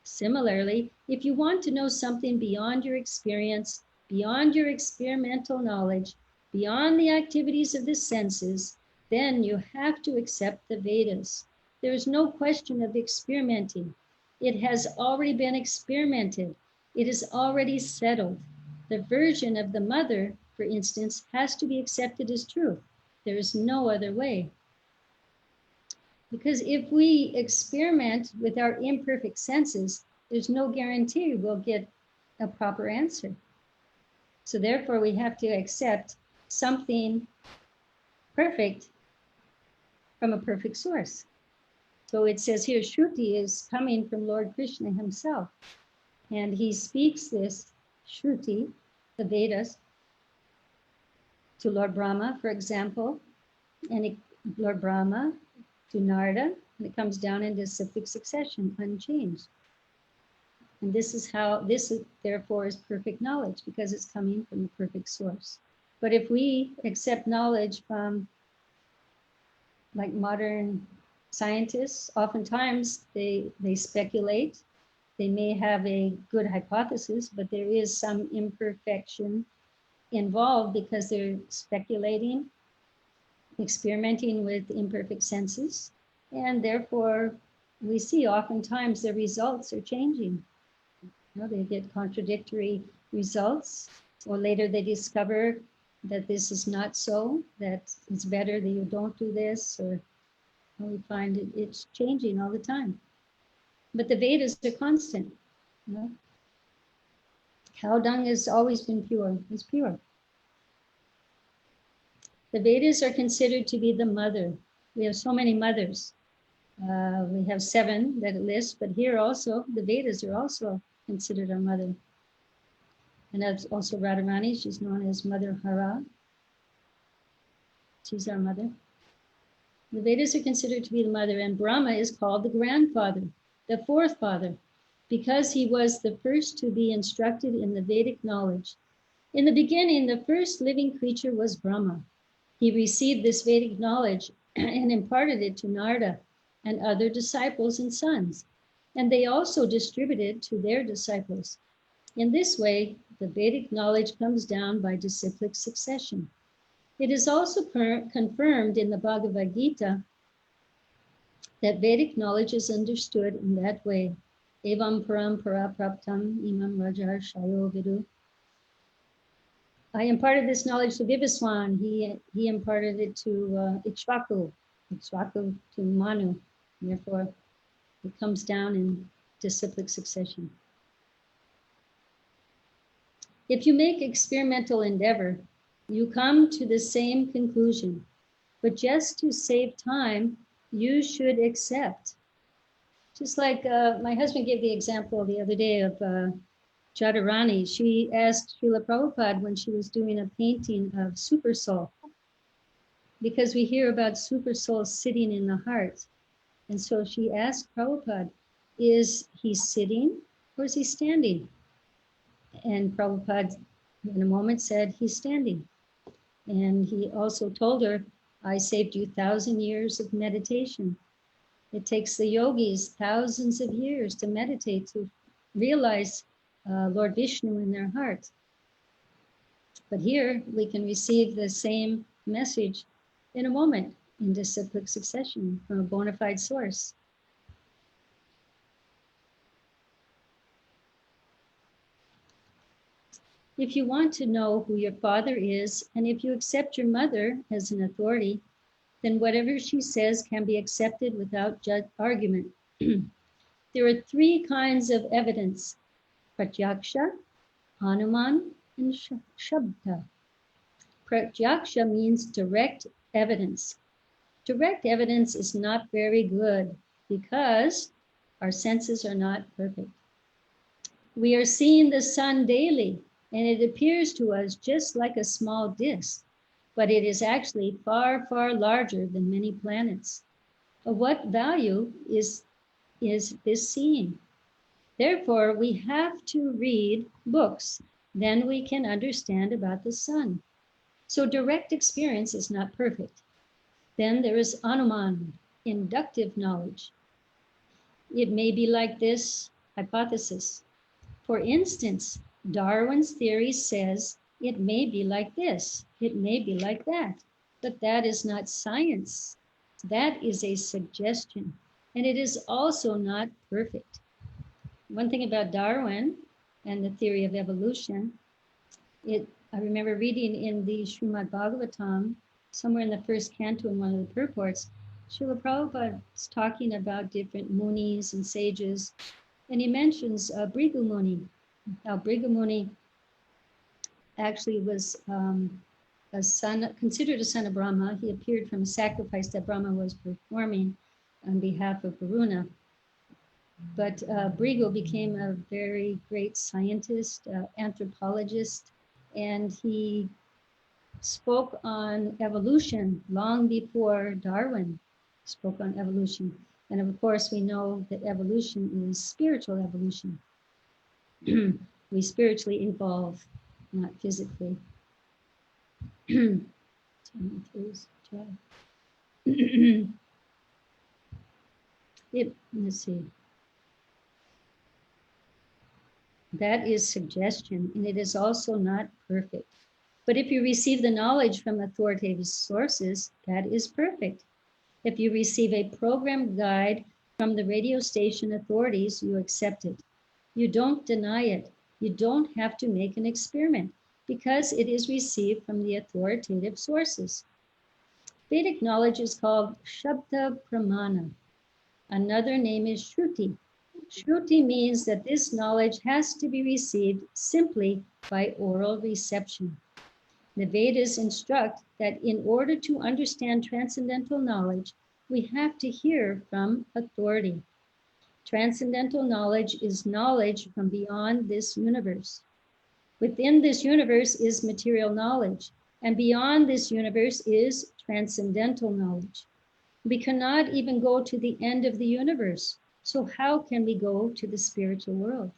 Similarly, if you want to know something beyond your experience, beyond your experimental knowledge, beyond the activities of the senses, then you have to accept the Vedas. There is no question of experimenting. It has already been experimented. It is already settled. The version of the mother, for instance, has to be accepted as truth. There is no other way. Because if we experiment with our imperfect senses, there's no guarantee we'll get a proper answer. So therefore, we have to accept something perfect from a perfect source. So it says here, Shruti is coming from Lord Krishna himself. And he speaks this Shruti, the Vedas, to Lord Brahma, for example, and Lord Brahma to Narada, and it comes down into cyclic succession, unchanged. And this is how, therefore is perfect knowledge, because it's coming from the perfect source. But if we accept knowledge from like modern scientists, oftentimes they speculate. They may have a good hypothesis, but there is some imperfection involved because they're speculating, experimenting with imperfect senses, and therefore we see oftentimes the results are changing. You know, they get contradictory results, or later they discover that this is not so, that it's better that you don't do this, or we find it's changing all the time. But the Vedas are constant. You know? Cow dung has always been pure, it's pure. The Vedas are considered to be the mother. We have so many mothers. We have 7 that it lists, but here also, the Vedas are also considered our mother. And that's also Radharani, she's known as Mother Hara. She's our mother. The Vedas are considered to be the mother, and Brahma is called the grandfather, the 4th father, because he was the first to be instructed in the Vedic knowledge. In the beginning, the first living creature was Brahma. He received this Vedic knowledge and imparted it to Narada and other disciples and sons, and they also distributed to their disciples. In this way, the Vedic knowledge comes down by disciplic succession. It is also confirmed in the Bhagavad Gita that Vedic knowledge is understood in that way. Evam parampara praptam imam rajar shayo vidu. I imparted this knowledge to Vivaswan. He imparted it to Ikshvaku to Manu. Therefore, it comes down in disciplic succession. If you make experimental endeavor, you come to the same conclusion. But just to save time, you should accept. Just like my husband gave the example the other day of Jadharani. She asked Srila Prabhupada when she was doing a painting of Super Soul, because we hear about Super Soul sitting in the heart. And so she asked Prabhupada, is he sitting or is he standing? And Prabhupada in a moment said, he's standing. And he also told her, I saved you 1,000 years of meditation. It takes the yogis thousands of years to meditate, to realize Lord Vishnu in their heart. But here we can receive the same message in a moment in disciplic succession from a bona fide source. If you want to know who your father is, and if you accept your mother as an authority, then whatever she says can be accepted without argument. There are three kinds of evidence: pratyaksha, hanuman, and shabda. Pratyaksha means direct evidence. Direct evidence is not very good because our senses are not perfect. We are seeing the sun daily, and it appears to us just like a small disk, but it is actually far, far larger than many planets. Of what value is this seeing? Therefore, we have to read books, then we can understand about the sun. So direct experience is not perfect. Then there is anuman, inductive knowledge. It may be like this, hypothesis. For instance, Darwin's theory says it may be like this, it may be like that, but that is not science. That is a suggestion, and it is also not perfect. One thing about Darwin and the theory of evolution, I remember reading in the Srimad Bhagavatam, somewhere in the first canto in one of the purports, Srila Prabhupada is talking about different munis and sages, and he mentions Bhrigu Muni. Now, Bhrigu Muni actually was considered a son of Brahma. He appeared from a sacrifice that Brahma was performing on behalf of Varuna. But Bhrigu became a very great scientist, anthropologist, and he spoke on evolution long before Darwin spoke on evolution. And of course, we know that evolution is spiritual evolution. We spiritually evolve, not physically. Let's see. That is suggestion, and it is also not perfect. But if you receive the knowledge from authoritative sources, that is perfect. If you receive a program guide from the radio station authorities, you accept it. You don't deny it. You don't have to make an experiment because it is received from the authoritative sources. Vedic knowledge is called Shabda Pramana. Another name is Shruti. Shruti means that this knowledge has to be received simply by oral reception. The Vedas instruct that in order to understand transcendental knowledge, we have to hear from authority. Transcendental knowledge is knowledge from beyond this universe. Within this universe is material knowledge, and beyond this universe is transcendental knowledge. We cannot even go to the end of the universe, so how can we go to the spiritual world?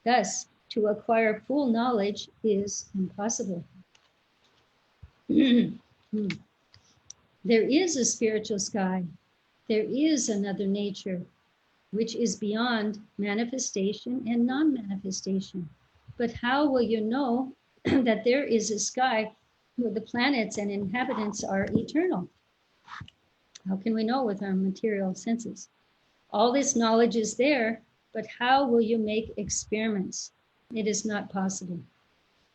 Thus, to acquire full knowledge is impossible. There is a spiritual sky. There is another nature, which is beyond manifestation and non-manifestation. But how will you know that there is a sky where the planets and inhabitants are eternal? How can we know with our material senses? All this knowledge is there, but how will you make experiments? It is not possible.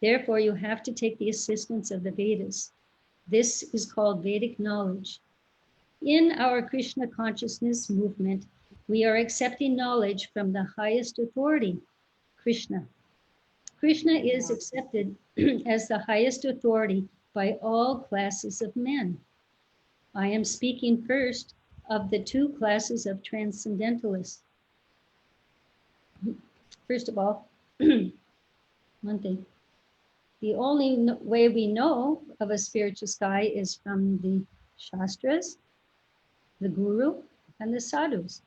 Therefore, you have to take the assistance of the Vedas. This is called Vedic knowledge. In our Krishna consciousness movement, we are accepting knowledge from the highest authority, Krishna. Krishna is accepted as the highest authority by all classes of men. I am speaking first of the two classes of transcendentalists. First of all, one thing. The only way we know of a spiritual sky is from the Shastras, the Guru, and the Sadhus.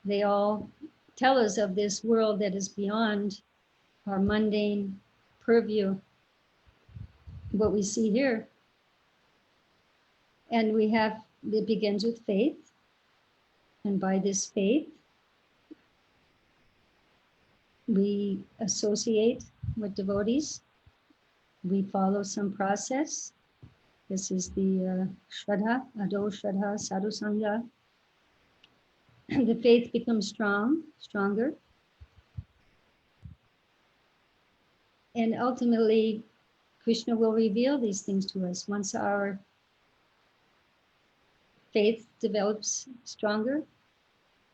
They all tell us of this world that is beyond our mundane purview, what we see here. And it begins with faith. And by this faith, We associate with devotees. We follow some process. This is the Shraddha, Ado Shraddha, Sadhu Sangha. The faith becomes stronger. And ultimately, Krishna will reveal these things to us. Once our faith develops stronger,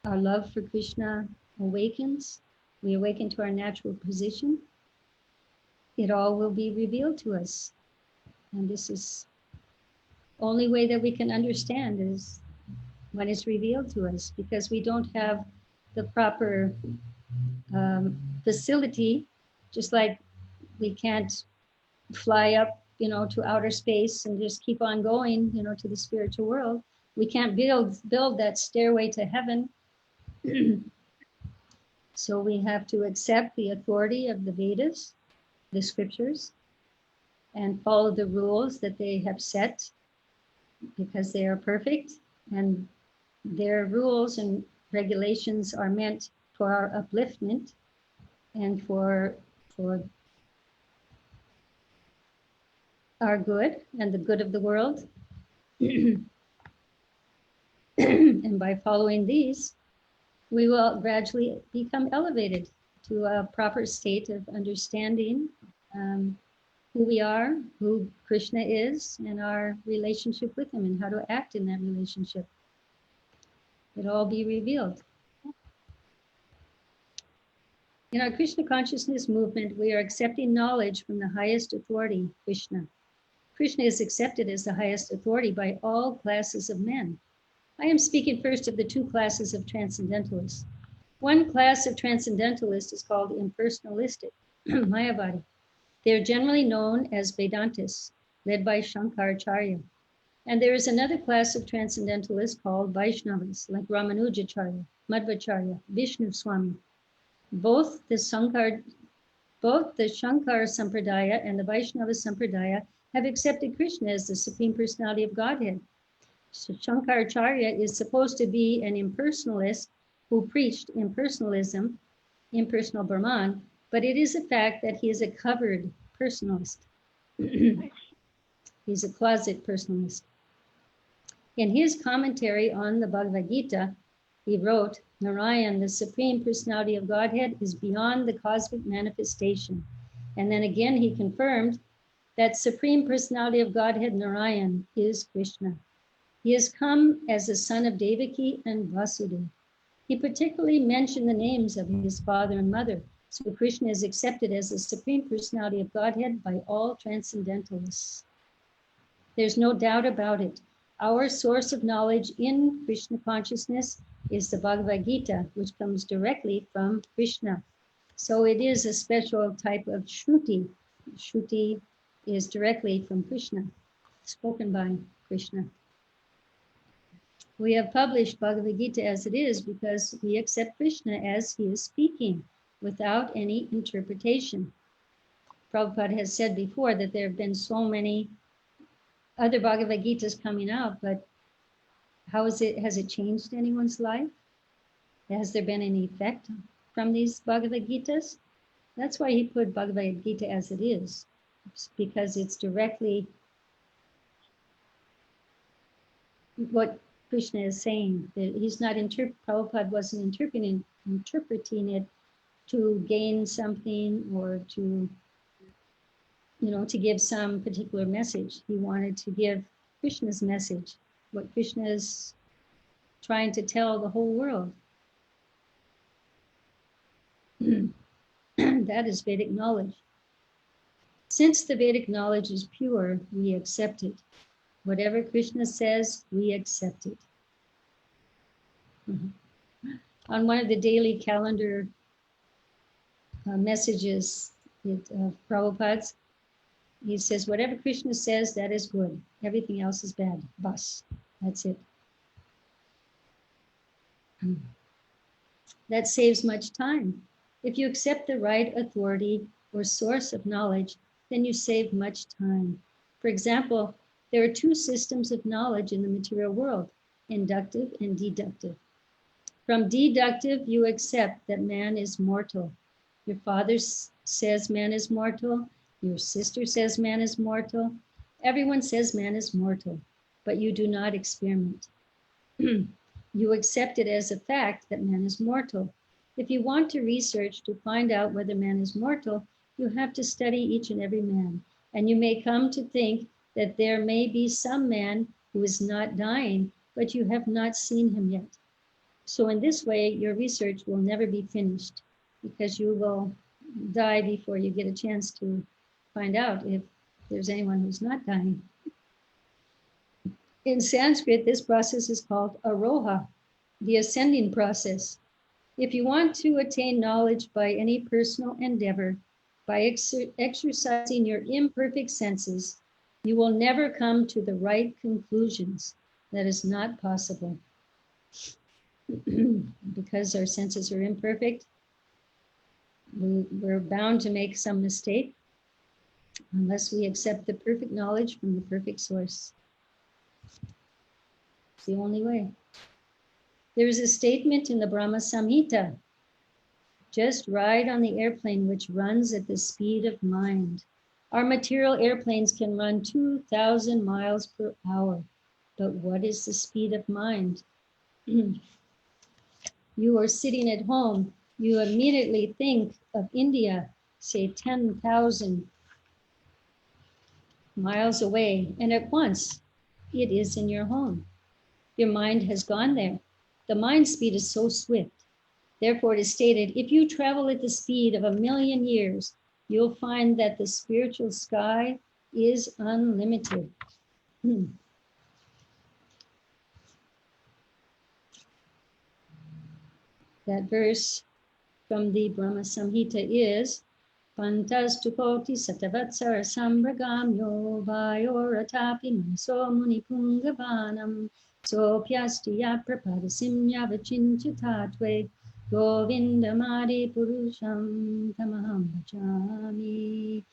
our love for Krishna awakens, we awaken to our natural position, it all will be revealed to us. And this is only way that we can understand is when it's revealed to us, because we don't have the proper facility, just like we can't fly up, to outer space and just keep on going, to the spiritual world. We can't build that stairway to heaven. So we have to accept the authority of the Vedas, the scriptures, and follow the rules that they have set, because they are perfect, and their rules and regulations are meant for our upliftment and for our good and the good of the world. And by following these, we will gradually become elevated to a proper state of understanding who we are, who Krishna is, and our relationship with him, and how to act in that relationship. It'll all be revealed. In our Krishna consciousness movement, we are accepting knowledge from the highest authority, Krishna. Krishna is accepted as the highest authority by all classes of men. I am speaking first of the two classes of transcendentalists. One class of transcendentalists is called impersonalistic, Mayavadi. They are generally known as Vedantists, led by Shankaracharya. And there is another class of transcendentalists called Vaishnavas, like Ramanujacharya, Madhvacharya, Vishnu Swami. Both the Shankar Sampradaya and the Vaishnava Sampradaya have accepted Krishna as the Supreme Personality of Godhead. So Shankaracharya is supposed to be an impersonalist who preached impersonalism, impersonal Brahman, but it is a fact that he is a covered personalist. He's a closet personalist. In his commentary on the Bhagavad Gita, he wrote, Narayan, the Supreme Personality of Godhead, is beyond the cosmic manifestation. And then again, he confirmed that Supreme Personality of Godhead, Narayan, is Krishna. He has come as the son of Devaki and Vasudeva. He particularly mentioned the names of his father and mother. So Krishna is accepted as the Supreme Personality of Godhead by all transcendentalists. There's no doubt about it. Our source of knowledge in Krishna consciousness is the Bhagavad Gita, which comes directly from Krishna. So it is a special type of Shruti. Shruti is directly from Krishna, spoken by Krishna. We have published Bhagavad Gita as it is because we accept Krishna as he is speaking without any interpretation. Prabhupada has said before that there have been so many other Bhagavad Gitas coming out, but has it changed anyone's life? Has there been any effect from these Bhagavad Gitas? That's why he put Bhagavad Gita as it is, because it's directly what Krishna is saying. He's not Prabhupada wasn't interpreting it to gain something or to give some particular message. He wanted to give Krishna's message, what Krishna is trying to tell the whole world. That is Vedic knowledge. Since the Vedic knowledge is pure, we accept it. Whatever Krishna says, we accept it. On one of the daily calendar messages of Prabhupada's, he says, whatever Krishna says, that is good. Everything else is bad. Bas. That's it. That saves much time. If you accept the right authority or source of knowledge, then you save much time. For example, there are two systems of knowledge in the material world, inductive and deductive. From deductive, you accept that man is mortal. Your father says man is mortal. Your sister says man is mortal. Everyone says man is mortal, but you do not experiment. You accept it as a fact that man is mortal. If you want to research to find out whether man is mortal, you have to study each and every man. And you may come to think that there may be some man who is not dying, but you have not seen him yet. So in this way, your research will never be finished because you will die before you get a chance to find out if there's anyone who's not dying. In Sanskrit, this process is called aroha, the ascending process. If you want to attain knowledge by any personal endeavor, by exercising your imperfect senses, you will never come to the right conclusions. That is not possible. Because our senses are imperfect, we're bound to make some mistake unless we accept the perfect knowledge from the perfect source. It's the only way. There is a statement in the Brahma Samhita, just ride on the airplane which runs at the speed of mind. Our material airplanes can run 2,000 miles per hour, but what is the speed of mind? You are sitting at home, you immediately think of India, say 10,000 miles away, and at once it is in your home. Your mind has gone there. The mind speed is so swift. Therefore, it is stated, if you travel at the speed of 1,000,000 years, you'll find that the spiritual sky is unlimited. That verse from the Brahma Samhita is Pantastu koti satavatsara sambragamyo vayoratapi manso munipungavanam sopyasti yaprapadasim yavachinchitatve govindamadi purusham tamaham bhajami.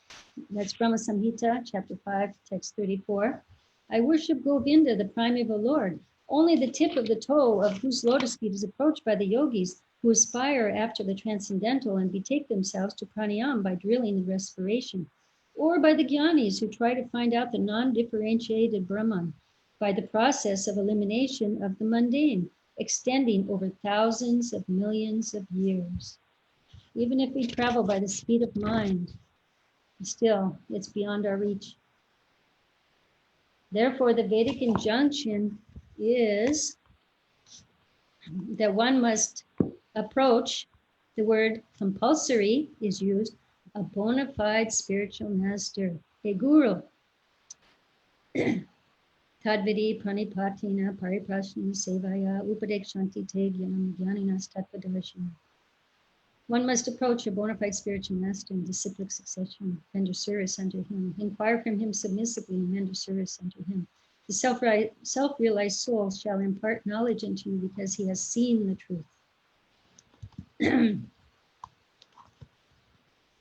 That's Brahma Samhita, chapter 5, text 34. I worship Govinda, the primeval Lord. Only the tip of the toe of whose lotus feet is approached by the yogis who aspire after the transcendental and betake themselves to pranayama by drilling the respiration, or by the jnanis who try to find out the non-differentiated Brahman by the process of elimination of the mundane, extending over thousands of millions of years. Even if we travel by the speed of mind, still it's beyond our reach. Therefore, the Vedic injunction is that one must approach, the word compulsory is used, a bona fide spiritual master, a guru. Tadvidi pranipatina pariprashna sevaya upadekshanti te gyanam gyaninas tattvadarshana. One must approach a bona fide spiritual master in disciplic succession, render service unto him, inquire from him submissively and render service unto him. The self-realized soul shall impart knowledge unto you because he has seen the truth.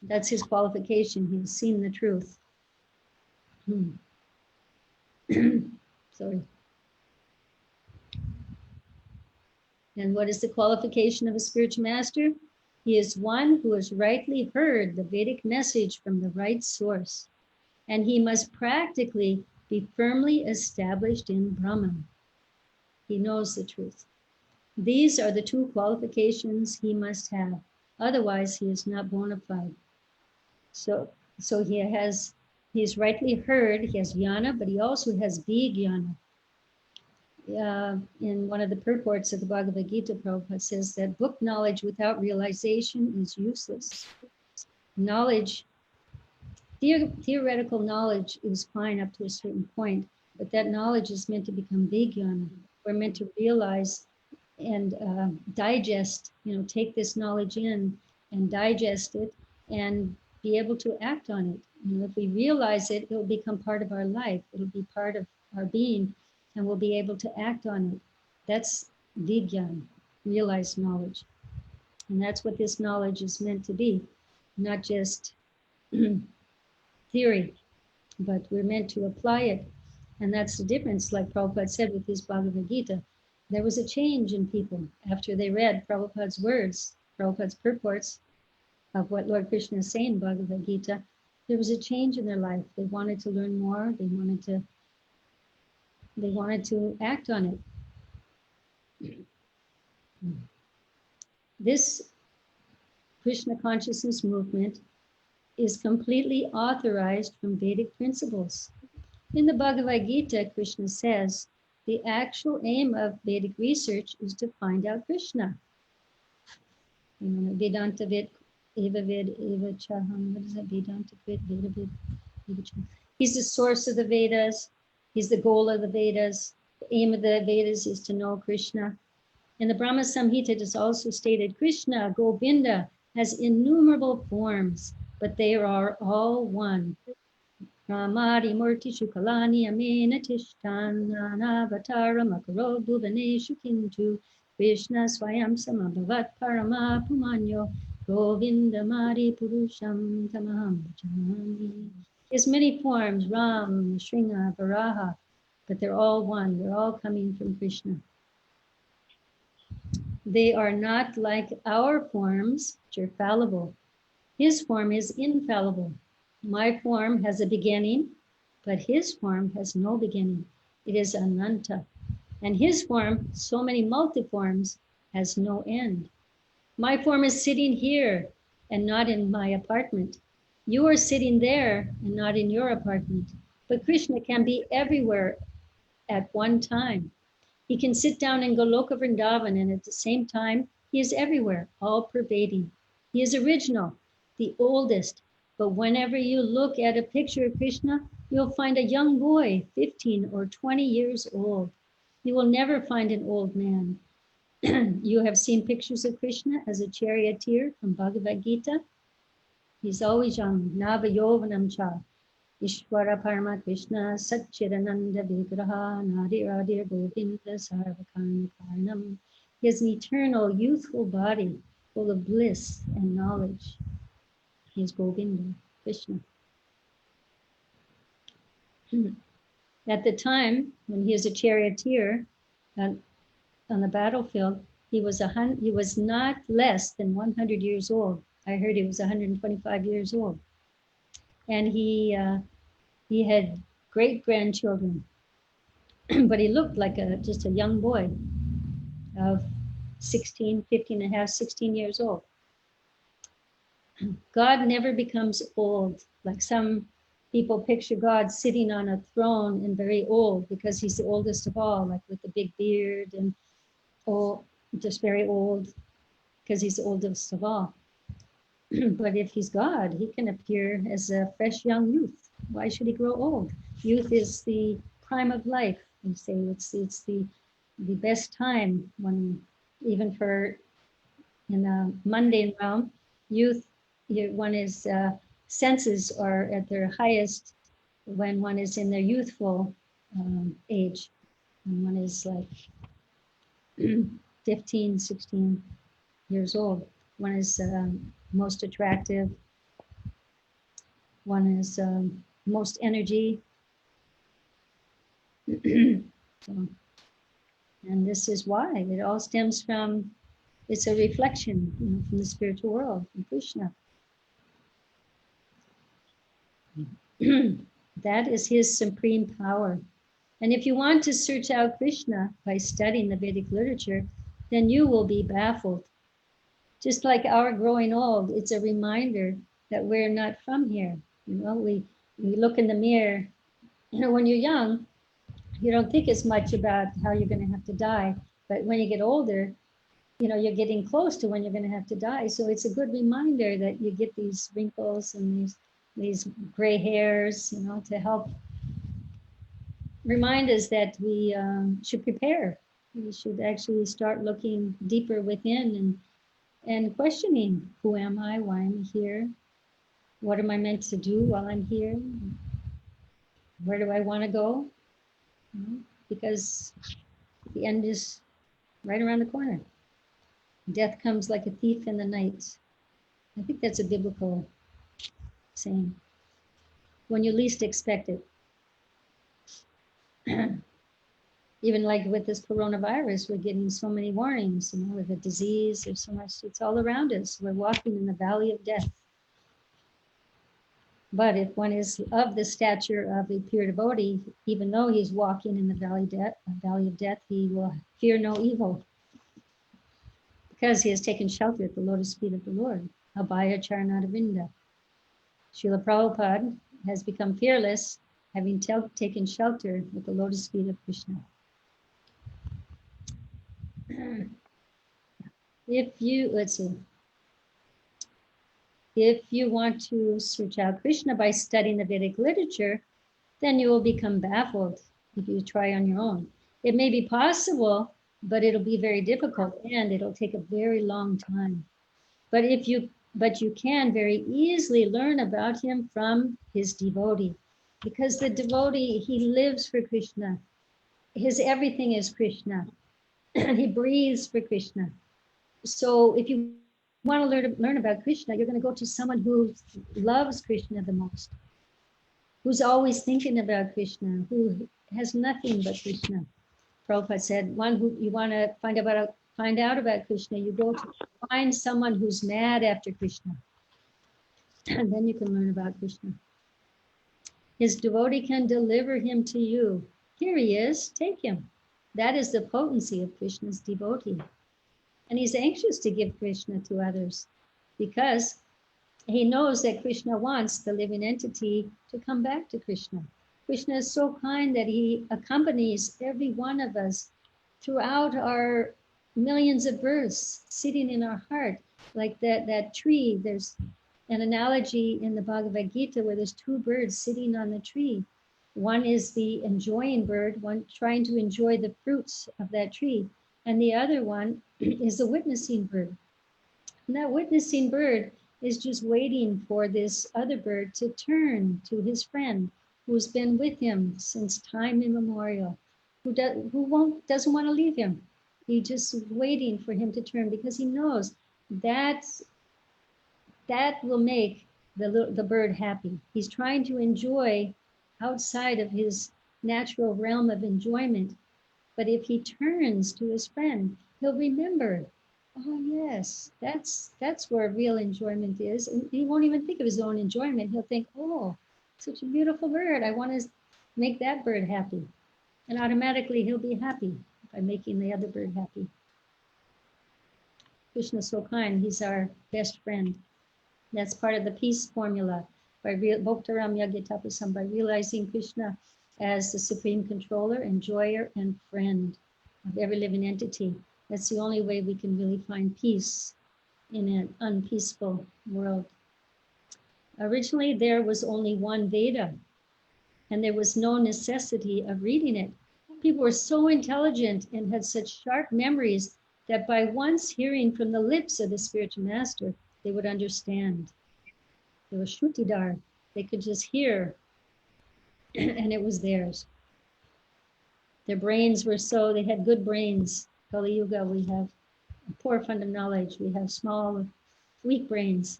That's his qualification. He has seen the truth. Sorry. And what is the qualification of a spiritual master? He is one who has rightly heard the Vedic message from the right source, and he must practically be firmly established in Brahman. He knows the truth. These are the two qualifications he must have. Otherwise, he is not bona fide. So he's rightly heard, he has jnana, but he also has vijnana. In one of the purports of the Bhagavad Gita, Prabhupada says that book knowledge without realization is useless. Knowledge, theoretical knowledge is fine up to a certain point, but that knowledge is meant to become vijnana. We're meant to realize and digest, take this knowledge in and digest it and be able to act on it. If we realize it, it will become part of our life. It'll be part of our being, and we'll be able to act on it. That's vijnana, realized knowledge. And that's what this knowledge is meant to be, not just theory, but we're meant to apply it. And that's the difference, like Prabhupada said with his Bhagavad Gita. There was a change in people after they read Prabhupada's words, Prabhupada's purports. of what Lord Krishna is saying in Bhagavad Gita, there was a change in their life. They wanted to learn more. They wanted to act on it. This Krishna consciousness movement is completely authorized from Vedic principles. In the Bhagavad Gita, Krishna says, the actual aim of Vedic research is to find out Krishna. Vedanta Vid, Eva Vid, Eva Chaham, what is that? Vedanta Vid, Veda Vid, Eva Chaham. He's the source of the Vedas. He's the goal of the Vedas. The aim of the Vedas is to know Krishna. In the Brahma Samhita, it is also stated, Krishna, Govinda, has innumerable forms, but they are all one. Ramari Murti Shukalani Amena Tishtana Avatara Makaro Bhuvaneshu Kintu Krishna Swayam Samabhavat Parama Pumanyo Govinda Mari Purusham Tamaham Bhajami. There's many forms, Ram, Shringa, Varaha, but they're all one. They're all coming from Krishna. They are not like our forms, which are fallible. His form is infallible. My form has a beginning, but his form has no beginning. It is ananta. And his form, so many multiforms, has no end. My form is sitting here and not in my apartment. You are sitting there and not in your apartment. But Krishna can be everywhere at one time. He can sit down in Goloka Vrindavan, and at the same time, he is everywhere, all pervading. He is original, the oldest. But whenever you look at a picture of Krishna, you'll find a young boy, 15 or 20 years old. You will never find an old man. You have seen pictures of Krishna as a charioteer from Bhagavad Gita. He's always young, Nava Yovanam Cha. Ishwara Parama Krishna Satchidananda Vigraha Nadiradir Govinda Sarvakarna Karnam. He has an eternal, youthful body full of bliss and knowledge. He is Govinda, Krishna. At the time when he is a charioteer on the battlefield, he was not less than 100 years old. I heard he was 125 years old. And he had great-grandchildren, but he looked like just a young boy of 16 and a half, 16 years old. God never becomes old, like some people picture God sitting on a throne and very old because he's the oldest of all, like with the big beard and just very old because he's the oldest of all. But if he's God, he can appear as a fresh young youth. Why should he grow old? Youth is the prime of life. You say it's the best time when, even for in a mundane realm, youth, one is senses are at their highest when one is in their youthful age, and one is like 15, 16 years old. One is most attractive. One is most energy. So, and this is why it all stems from, it's a reflection, from the spiritual world, from Krishna. That is his supreme power. And if you want to search out Krishna by studying the Vedic literature, then you will be baffled. Just like our growing old, it's a reminder that we're not from here. We look in the mirror. When you're young, you don't think as much about how you're going to have to die. But when you get older, you're getting close to when you're going to have to die. So it's a good reminder that you get these wrinkles and these gray hairs, to help remind us that we should prepare. We should actually start looking deeper within and questioning, who am I, why am I here? What am I meant to do while I'm here? Where do I want to go? Because the end is right around the corner. Death comes like a thief in the night. I think that's a biblical saying. When you least expect it. Even like with this coronavirus, we're getting so many warnings, with the disease, there's so much, it's all around us. We're walking in the valley of death. But if one is of the stature of a pure devotee, even though he's walking in the valley of death, he will fear no evil because he has taken shelter at the lotus feet of the Lord. Abhaya Charanadavinda. Srila Prabhupada has become fearless, having taken shelter at the lotus feet of Krishna. Let's see. If you want to search out Krishna by studying the Vedic literature, then you will become baffled if you try on your own. It may be possible, but it'll be very difficult and it'll take a very long time. But you can very easily learn about him from his devotee, because the devotee, he lives for Krishna. His everything is Krishna. He breathes for Krishna. So if you want to learn about Krishna, you're going to go to someone who loves Krishna the most, who's always thinking about Krishna, who has nothing but Krishna. Prabhupada said, one who you want to find out about Krishna, you go to find someone who's mad after Krishna, and then you can learn about Krishna. His devotee can deliver him to you. Here he is, take him. That is the potency of Krishna's devotee. And he's anxious to give Krishna to others because he knows that Krishna wants the living entity to come back to Krishna. Krishna is so kind that he accompanies every one of us throughout our millions of births, sitting in our heart, like that tree. There's an analogy in the Bhagavad Gita where there's two birds sitting on the tree. One is the enjoying bird, one trying to enjoy the fruits of that tree, and the other one is the witnessing bird. And that witnessing bird is just waiting for this other bird to turn to his friend who's been with him since time immemorial, who doesn't want to leave him. He's just waiting for him to turn because he knows that will make the bird happy. He's trying to enjoy outside of his natural realm of enjoyment. But if he turns to his friend, he'll remember, oh yes, that's where real enjoyment is. And he won't even think of his own enjoyment. He'll think, oh, such a beautiful bird. I want to make that bird happy. And automatically he'll be happy by making the other bird happy. Krishna's so kind. He's our best friend. That's part of the peace formula. By Bhaktaram Yagyatapasam, by realizing Krishna as the supreme controller, enjoyer, and friend of every living entity. That's the only way we can really find peace in an unpeaceful world. Originally, there was only one Veda, and there was no necessity of reading it. People were so intelligent and had such sharp memories that by once hearing from the lips of the spiritual master, they would understand. They were Shrutidar. They could just hear, and it was theirs. Their brains were they had good brains. Kali Yuga, we have a poor fund of knowledge. We have small, weak brains.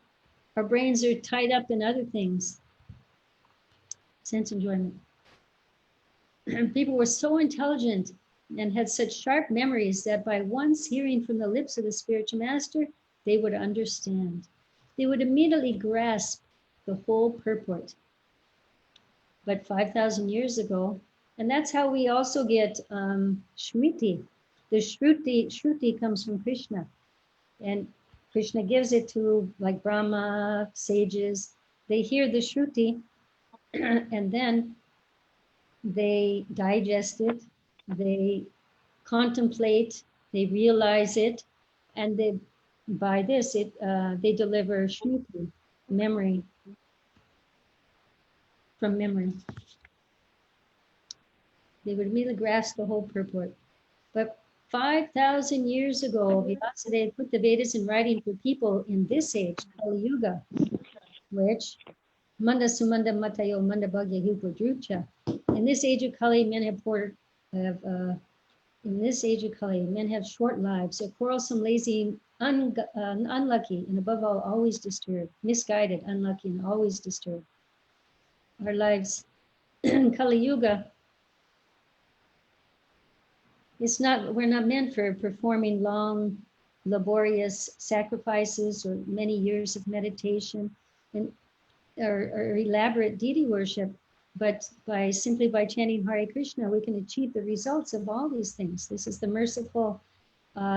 Our brains are tied up in other things. Sense enjoyment. People were so intelligent and had such sharp memories that by once hearing from the lips of the spiritual master, they would understand. They would immediately grasp the whole purport. But 5,000 years ago, and that's how we also get Shruti. The Shruti comes from Krishna. And Krishna gives it to like Brahma, sages. They hear the Shruti and then they digest it, they contemplate, they realize it, and by this they deliver Shruti, memory, from memory. They would immediately grasp the whole purport. But 5,000 years ago, Vyasadeva put the Vedas in writing for people in this age, Kali Yuga, which Manda Sumanda Matayo Manda Bhagya Hupradrucha. In this age of Kali, men have short lives, are quarrelsome, lazy, unlucky, and above all, always disturbed, misguided, unlucky, and always disturbed. Our lives in Kali Yuga we're not meant for performing long, laborious sacrifices or many years of meditation and or elaborate deity worship. But simply by chanting Hare Krishna, we can achieve the results of all these things. This is the merciful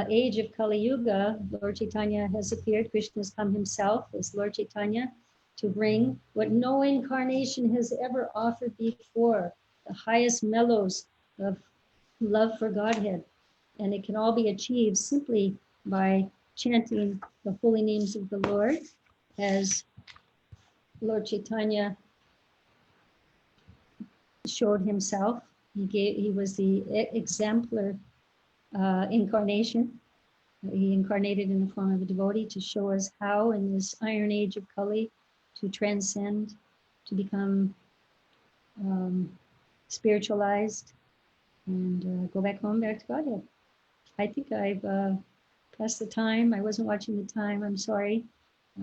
age of Kali Yuga. Lord Chaitanya has appeared. Krishna has come himself as Lord Chaitanya to bring what no incarnation has ever offered before, the highest mellows of love for Godhead. And it can all be achieved simply by chanting the holy names of the Lord, as Lord Chaitanya showed himself. He was the exemplar incarnation. He incarnated in the form of a devotee to show us how in this iron age of Kali to transcend, to become spiritualized and go back home, back to Godhead. I think I've passed the time. I wasn't watching the time. I'm sorry.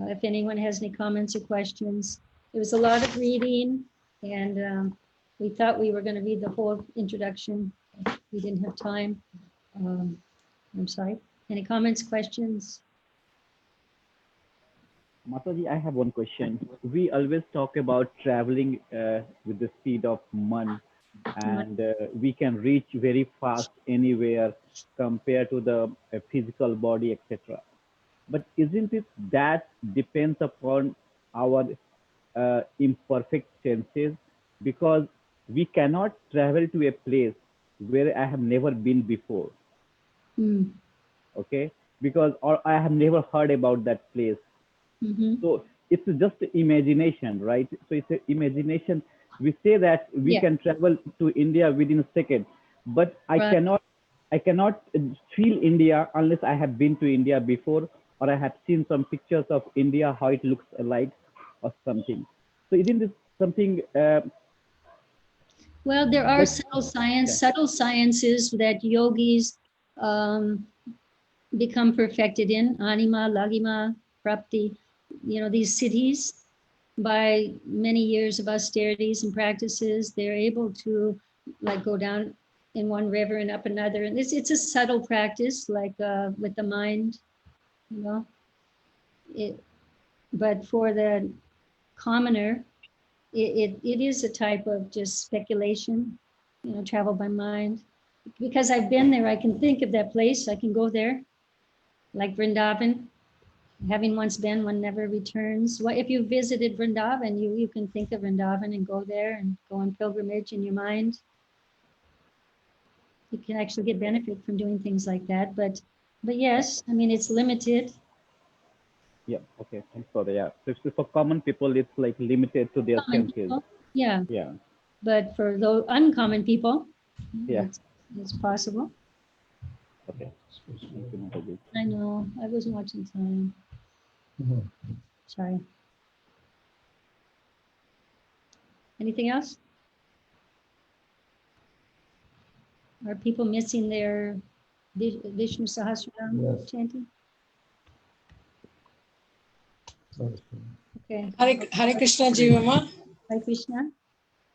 If anyone has any comments or questions. There was a lot of reading, and we thought we were going to read the whole introduction. We didn't have time. I'm sorry. Any comments, questions? Mataji, I have one question. We always talk about traveling with the speed of man, and we can reach very fast anywhere compared to the physical body, etc. But isn't it that depends upon our imperfect senses? Because we cannot travel to a place where I have never been before. Okay, because or I have never heard about that place. So it's just imagination, right? So it's an imagination. We say that we can travel to India within a second, but I cannot feel India unless I have been to India before, or I have seen some pictures of India, how it looks like or something. So isn't this something? Well, there are subtle sciences that yogis become perfected in, anima, lagima, prapti, these cities. By many years of austerities and practices, they're able to go down in one river and up another. And it's a subtle practice, like with the mind, but for the commoner, it is a type of just speculation, travel by mind. Because I've been there, I can think of that place, I can go there, like Vrindavan. Having once been, one never returns. Well, if you visited Vrindavan, you can think of Vrindavan and go there and go on pilgrimage in your mind. You can actually get benefit from doing things like that. But yes, I mean, it's limited. Yeah, okay, thanks for that. Yeah, so for common people, it's like limited to their senses. People, yeah. Yeah. But for those uncommon people, yeah, it's possible. Okay. I know, I wasn't watching time. Sorry. Anything else? Are people missing their Vishnu Sahasranam chanting? Okay. Hare Krishna, Jivama. Hare Krishna.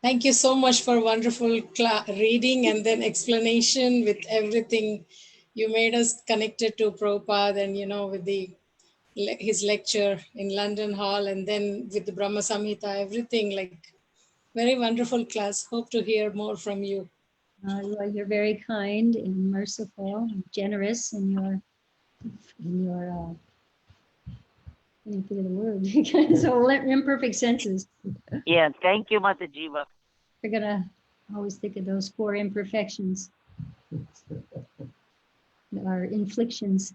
Thank you so much for wonderful reading and then explanation with everything. You made us connected to Prabhupada and, with his lecture in London Hall and then with the Brahma Samhita, everything very wonderful class. Hope to hear more from you. You're very kind and merciful and generous in your I didn't figure the word. So imperfect senses. Yeah, thank you, Mataji. We're gonna always think of those 4 imperfections, our inflictions.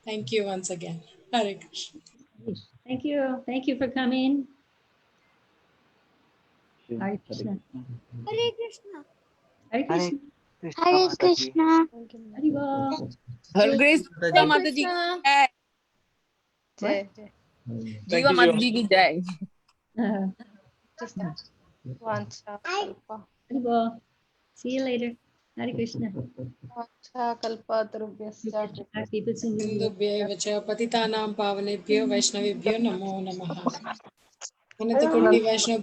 Thank you once again. Hare Krishna. Thank you. Thank you for coming. Hare Krishna. Hare Krishna. Hare Krishna. Hare Krishna. Hare Krishna, Mataji. Jai. Jiva Mataji ki jai. Vancha kalpa. See you later. Hare Krishna. Vancha kalpa tarubhyascha. Sindhubhyo vacha patitanam pavanebhyo vaishnavibhyo namo namaha. Ananta Koti Vaishnava